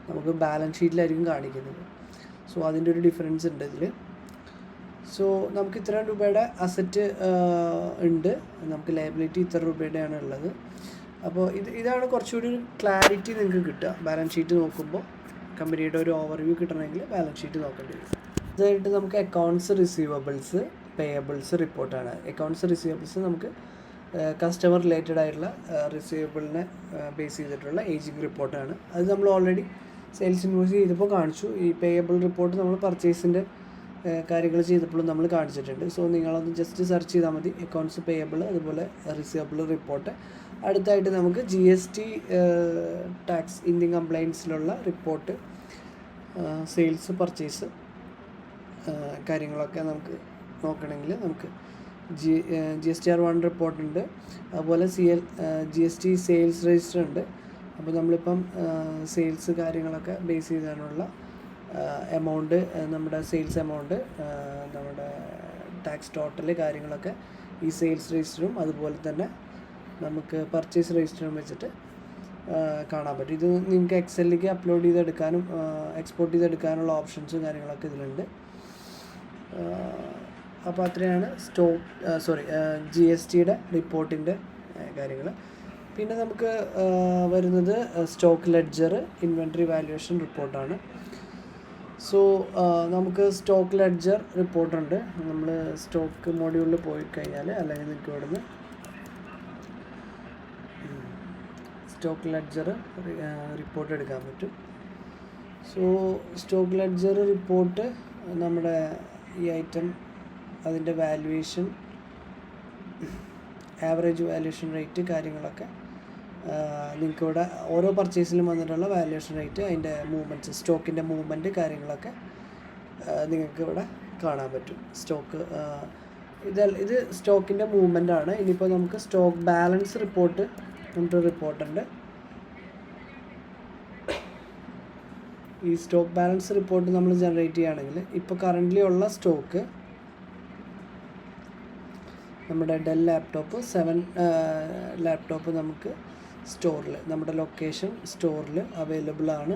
നമുക്ക് ബാലൻസ് ഷീറ്റിലായിരിക്കും കാണിക്കുന്നത്. സോ അതിൻ്റെ ഒരു ഡിഫറൻസ് ഉണ്ട് ഇതിൽ. സോ നമുക്ക് ഇത്ര രൂപയുടെ അസറ്റ് ഉണ്ട്, നമുക്ക് ലയബിലിറ്റി ഇത്ര രൂപയുടെയാണ് ഉള്ളത്. അപ്പോൾ ഇതാണ് കുറച്ചുകൂടി ഒരു ക്ലാരിറ്റി നിങ്ങൾക്ക് കിട്ടുക. ബാലൻസ് ഷീറ്റ് നോക്കുമ്പോൾ കമ്പനിയുടെ ഒരു ഓവർവ്യൂ കിട്ടണമെങ്കിൽ ബാലൻസ് ഷീറ്റ് നോക്കേണ്ടി വരും. ഇതായിട്ട് നമുക്ക് അക്കൗണ്ട്സ് റിസീവബിൾസ്, പേയബിൾസ് റിപ്പോർട്ടാണ്. അക്കൗണ്ട്സ് റിസീവബിൾസ് നമുക്ക് കസ്റ്റമർ റിലേറ്റഡ് ആയിട്ടുള്ള റിസീവബിളിനെ ബേസ് ചെയ്തിട്ടുള്ള ഏജിങ് റിപ്പോർട്ടാണ്. അത് നമ്മൾ ഓൾറെഡി സെയിൽസ് ഇൻവോയ്സ് ചെയ്തപ്പോൾ കാണിച്ചു. ഈ പേയബിൾ റിപ്പോർട്ട് നമ്മൾ പർച്ചേസിൻ്റെ കാര്യങ്ങൾ ചെയ്തപ്പോഴും നമ്മൾ കാണിച്ചിട്ടുണ്ട്. സോ നിങ്ങളൊന്ന് ജസ്റ്റ് സെർച്ച് ചെയ്താൽ മതി അക്കൗണ്ട്സ് പേയബിൾ അതുപോലെ റിസീവബിൾ റിപ്പോർട്ട്. അടുത്തായിട്ട് നമുക്ക് GST ടാക്സ് ഇന്ത്യൻ കംപ്ലയൻസിലുള്ള റിപ്പോർട്ട്, സെയിൽസ്, പർച്ചേസ് കാര്യങ്ങളൊക്കെ നമുക്ക് നോക്കണമെങ്കിൽ നമുക്ക് GSTR1 റിപ്പോർട്ടുണ്ട്. അതുപോലെ GST സെയിൽസ് രജിസ്റ്റർ ഉണ്ട്. അപ്പോൾ നമ്മളിപ്പം സെയിൽസ് കാര്യങ്ങളൊക്കെ ബേസ് ചെയ്താനുള്ള എമൗണ്ട്, നമ്മുടെ സെയിൽസ് എമൗണ്ട്, നമ്മുടെ ടാക്സ് ടോട്ടൽ കാര്യങ്ങളൊക്കെ ഈ സെയിൽസ് രജിസ്റ്ററും അതുപോലെ തന്നെ നമുക്ക് പർച്ചേസ് രജിസ്റ്ററും വെച്ചിട്ട് കാണാൻ പറ്റും. ഇത് നിങ്ങൾക്ക് എക്സലിലേക്ക് അപ്ലോഡ് ചെയ്തെടുക്കാനും എക്സ്പോർട്ട് ചെയ്തെടുക്കാനുള്ള ഓപ്ഷൻസും കാര്യങ്ങളൊക്കെ ഇതിലുണ്ട്. അപ്പോൾ അത്രയാണ് GSTയുടെ റിപ്പോർട്ടിൻ്റെ കാര്യങ്ങൾ. പിന്നെ നമുക്ക് വരുന്നത് സ്റ്റോക്ക് ലെഡ്ജർ, ഇൻവെൻട്രി വാല്യുവേഷൻ റിപ്പോർട്ടാണ്. സോ നമുക്ക് സ്റ്റോക്ക് ലെഡ്ജർ റിപ്പോർട്ടുണ്ട്. നമ്മൾ സ്റ്റോക്ക് മോഡ്യൂളിൽ പോയി കഴിഞ്ഞാൽ, അല്ലെങ്കിൽ നിങ്ങൾക്ക് ഇവിടുന്ന് സ്റ്റോക്ക് ലെഡ്ജർ റിപ്പോർട്ട് എടുക്കാൻ പറ്റും. സോ സ്റ്റോക്ക് ലെഡ്ജർ റിപ്പോർട്ട് നമ്മുടെ ഈ ഐറ്റം, അതിൻ്റെ വാല്യുവേഷൻ, ആവറേജ് വാല്യുവേഷൻ റേറ്റ് കാര്യങ്ങളൊക്കെ നിങ്ങൾക്കിവിടെ ഓരോ പർച്ചേസിലും വന്നിട്ടുള്ള വാല്യുവേഷൻ റേറ്റ്, അതിൻ്റെ മൂവ്മെൻറ്റ്സ്, സ്റ്റോക്കിൻ്റെ മൂവ്മെൻറ്റ് കാര്യങ്ങളൊക്കെ നിങ്ങൾക്ക് ഇവിടെ കാണാൻ പറ്റും. ഇത് സ്റ്റോക്കിൻ്റെ മൂവ്മെൻ്റ് ആണ്. ഇനിയിപ്പോൾ നമുക്ക് സ്റ്റോക്ക് ബാലൻസ് റിപ്പോർട്ട് എന്നിട്ട് റിപ്പോർട്ടുണ്ട്. ഈ സ്റ്റോക്ക് ബാലൻസ് റിപ്പോർട്ട് നമ്മൾ ജനറേറ്റ് ചെയ്യുകയാണെങ്കിൽ ഇപ്പോൾ കറൻ്റ്ലി ഉള്ള സ്റ്റോക്ക് നമ്മുടെ ഡെൽ ലാപ്ടോപ്പ് 7 ലാപ്ടോപ്പ് നമുക്ക് സ്റ്റോറിൽ, നമ്മുടെ ലൊക്കേഷൻ സ്റ്റോറിൽ അവൈലബിൾ ആണ്.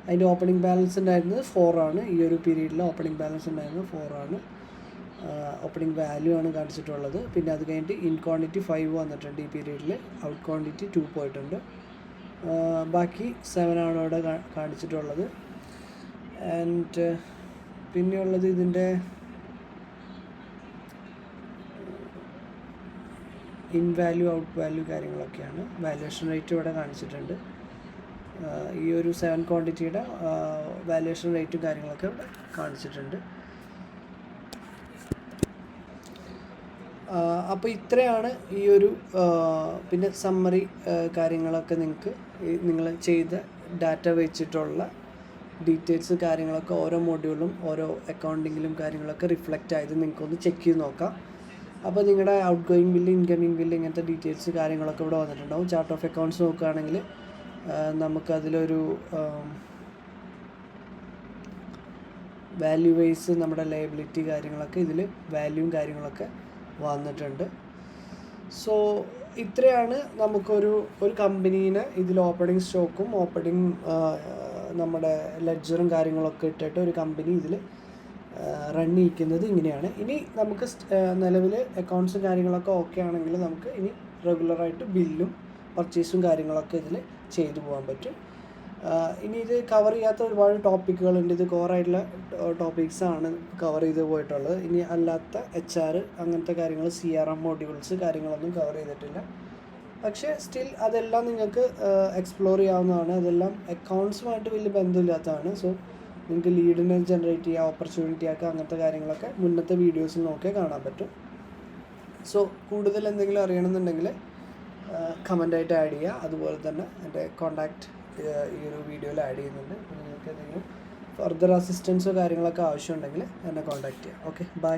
അതിൻ്റെ ഓപ്പണിംഗ് ബാലൻസ് ഉണ്ടായിരുന്നത് 4 ആണ്. ഈ ഒരു പീരീഡിൽ ഓപ്പണിംഗ് ബാലൻസ് ഉണ്ടായിരുന്നത് 4 ആണ്. ഓപ്പണിംഗ് വാല്യൂ ആണ് കാണിച്ചിട്ടുള്ളത്. പിന്നെ അത് കഴിഞ്ഞിട്ട് ഇൻ ക്വാണ്ടിറ്റി 5 വന്നിട്ടുണ്ട് ഈ പീരീഡിൽ, ഔട്ട് ക്വാണ്ടിറ്റി 2 പോയിട്ടുണ്ട്. ബാക്കി 7 ആണ് ഇവിടെ കാണിച്ചിട്ടുള്ളത്. ആൻഡ് പിന്നെയുള്ളത് ഇതിൻ്റെ ഇൻ വാല്യൂ, ഔട്ട് വാല്യൂ കാര്യങ്ങളൊക്കെയാണ്. വാല്യുവേഷൻ റേറ്റ് ഇവിടെ കാണിച്ചിട്ടുണ്ട്. ഈ ഒരു 7 ക്വാണ്ടിറ്റിയുടെ വാല്യുവേഷൻ റേറ്റും കാര്യങ്ങളൊക്കെ ഇവിടെ കാണിച്ചിട്ടുണ്ട്. അപ്പോൾ ഇത്രയാണ് ഈ ഒരു പിന്നെ സമ്മറി കാര്യങ്ങളൊക്കെ നിങ്ങൾ ചെയ്ത ഡാറ്റ വെച്ചിട്ടുള്ള ഡീറ്റെയിൽസ് കാര്യങ്ങളൊക്കെ ഓരോ മോഡ്യൂളും ഓരോ അക്കൗണ്ടിങ്ങിലും കാര്യങ്ങളൊക്കെ റിഫ്ലക്റ്റ് ആയത് നിങ്ങൾക്കൊന്ന് ചെക്ക് ചെയ്ത് നോക്കാം. അപ്പോൾ നിങ്ങളുടെ out going bill, incoming bill, ഇങ്ങനത്തെ ഡീറ്റെയിൽസ് കാര്യങ്ങളൊക്കെ ഇവിടെ വന്നിട്ടുണ്ടാവും. ചാർട്ട് ഓഫ് അക്കൗണ്ട്സ് നോക്കുകയാണെങ്കിൽ നമുക്കതിലൊരു വാല്യൂ വൈസ് നമ്മുടെ ലയബിലിറ്റി കാര്യങ്ങളൊക്കെ ഇതിൽ വാല്യൂവും കാര്യങ്ങളൊക്കെ വന്നിട്ടുണ്ട്. സോ ഇത്രയാണ് നമുക്കൊരു കമ്പനീനെ ഇതിൽ ഓപ്പണിംഗ് സ്റ്റോക്കും ഓപ്പണിംഗ് നമ്മുടെ ലെഡ്ജറും കാര്യങ്ങളൊക്കെ ഇട്ടിട്ട് ഒരു കമ്പനി ഇതിൽ റൺ ചെയ്യിക്കുന്നത് ഇങ്ങനെയാണ്. ഇനി നമുക്ക് നിലവിൽ അക്കൗണ്ട്സും കാര്യങ്ങളൊക്കെ ഓക്കെ ആണെങ്കിൽ നമുക്ക് ഇനി റെഗുലറായിട്ട് ബില്ലും പർച്ചേസും കാര്യങ്ങളൊക്കെ ഇതിൽ ചെയ്തു പോകാൻ പറ്റും. ഇനി ഇത് കവർ ചെയ്യാത്ത ഒരുപാട് ടോപ്പിക്കുകളുണ്ട്. ഇത് കോറായിട്ടുള്ള ടോപ്പിക്സാണ് കവർ ചെയ്ത് പോയിട്ടുള്ളത്. ഇനി അല്ലാത്ത HR അങ്ങനത്തെ കാര്യങ്ങൾ, CRM മോഡ്യൂൾസ് കാര്യങ്ങളൊന്നും കവർ ചെയ്തിട്ടില്ല. പക്ഷേ സ്റ്റിൽ അതെല്ലാം നിങ്ങൾക്ക് എക്സ്പ്ലോർ ചെയ്യാവുന്നതാണ്. അതെല്ലാം അക്കൗണ്ട്സുമായിട്ട് വലിയ ബന്ധമില്ലാത്തതാണ്. സോ നിങ്ങൾക്ക് ലീഡിനെ ജനറേറ്റ് ചെയ്യുക, ഓപ്പർച്യൂണിറ്റി ആക്കുക, അങ്ങനത്തെ കാര്യങ്ങളൊക്കെ മുന്നത്തെ വീഡിയോസിൽ നോക്കിയാൽ കാണാൻ പറ്റും. സോ കൂടുതൽ എന്തെങ്കിലും അറിയണമെന്നുണ്ടെങ്കിൽ കമൻ്റായിട്ട് ആഡ് ചെയ്യുക. അതുപോലെ തന്നെ എൻ്റെ കോൺടാക്റ്റ് ഈ ഒരു വീഡിയോയിൽ ആഡ് ചെയ്യുന്നുണ്ട്. നിങ്ങൾക്ക് എന്തെങ്കിലും ഫർദർ അസിസ്റ്റൻസോ കാര്യങ്ങളൊക്കെ ആവശ്യമുണ്ടെങ്കിൽ എന്നെ കോൺടാക്റ്റ് ചെയ്യാം. Okay, by.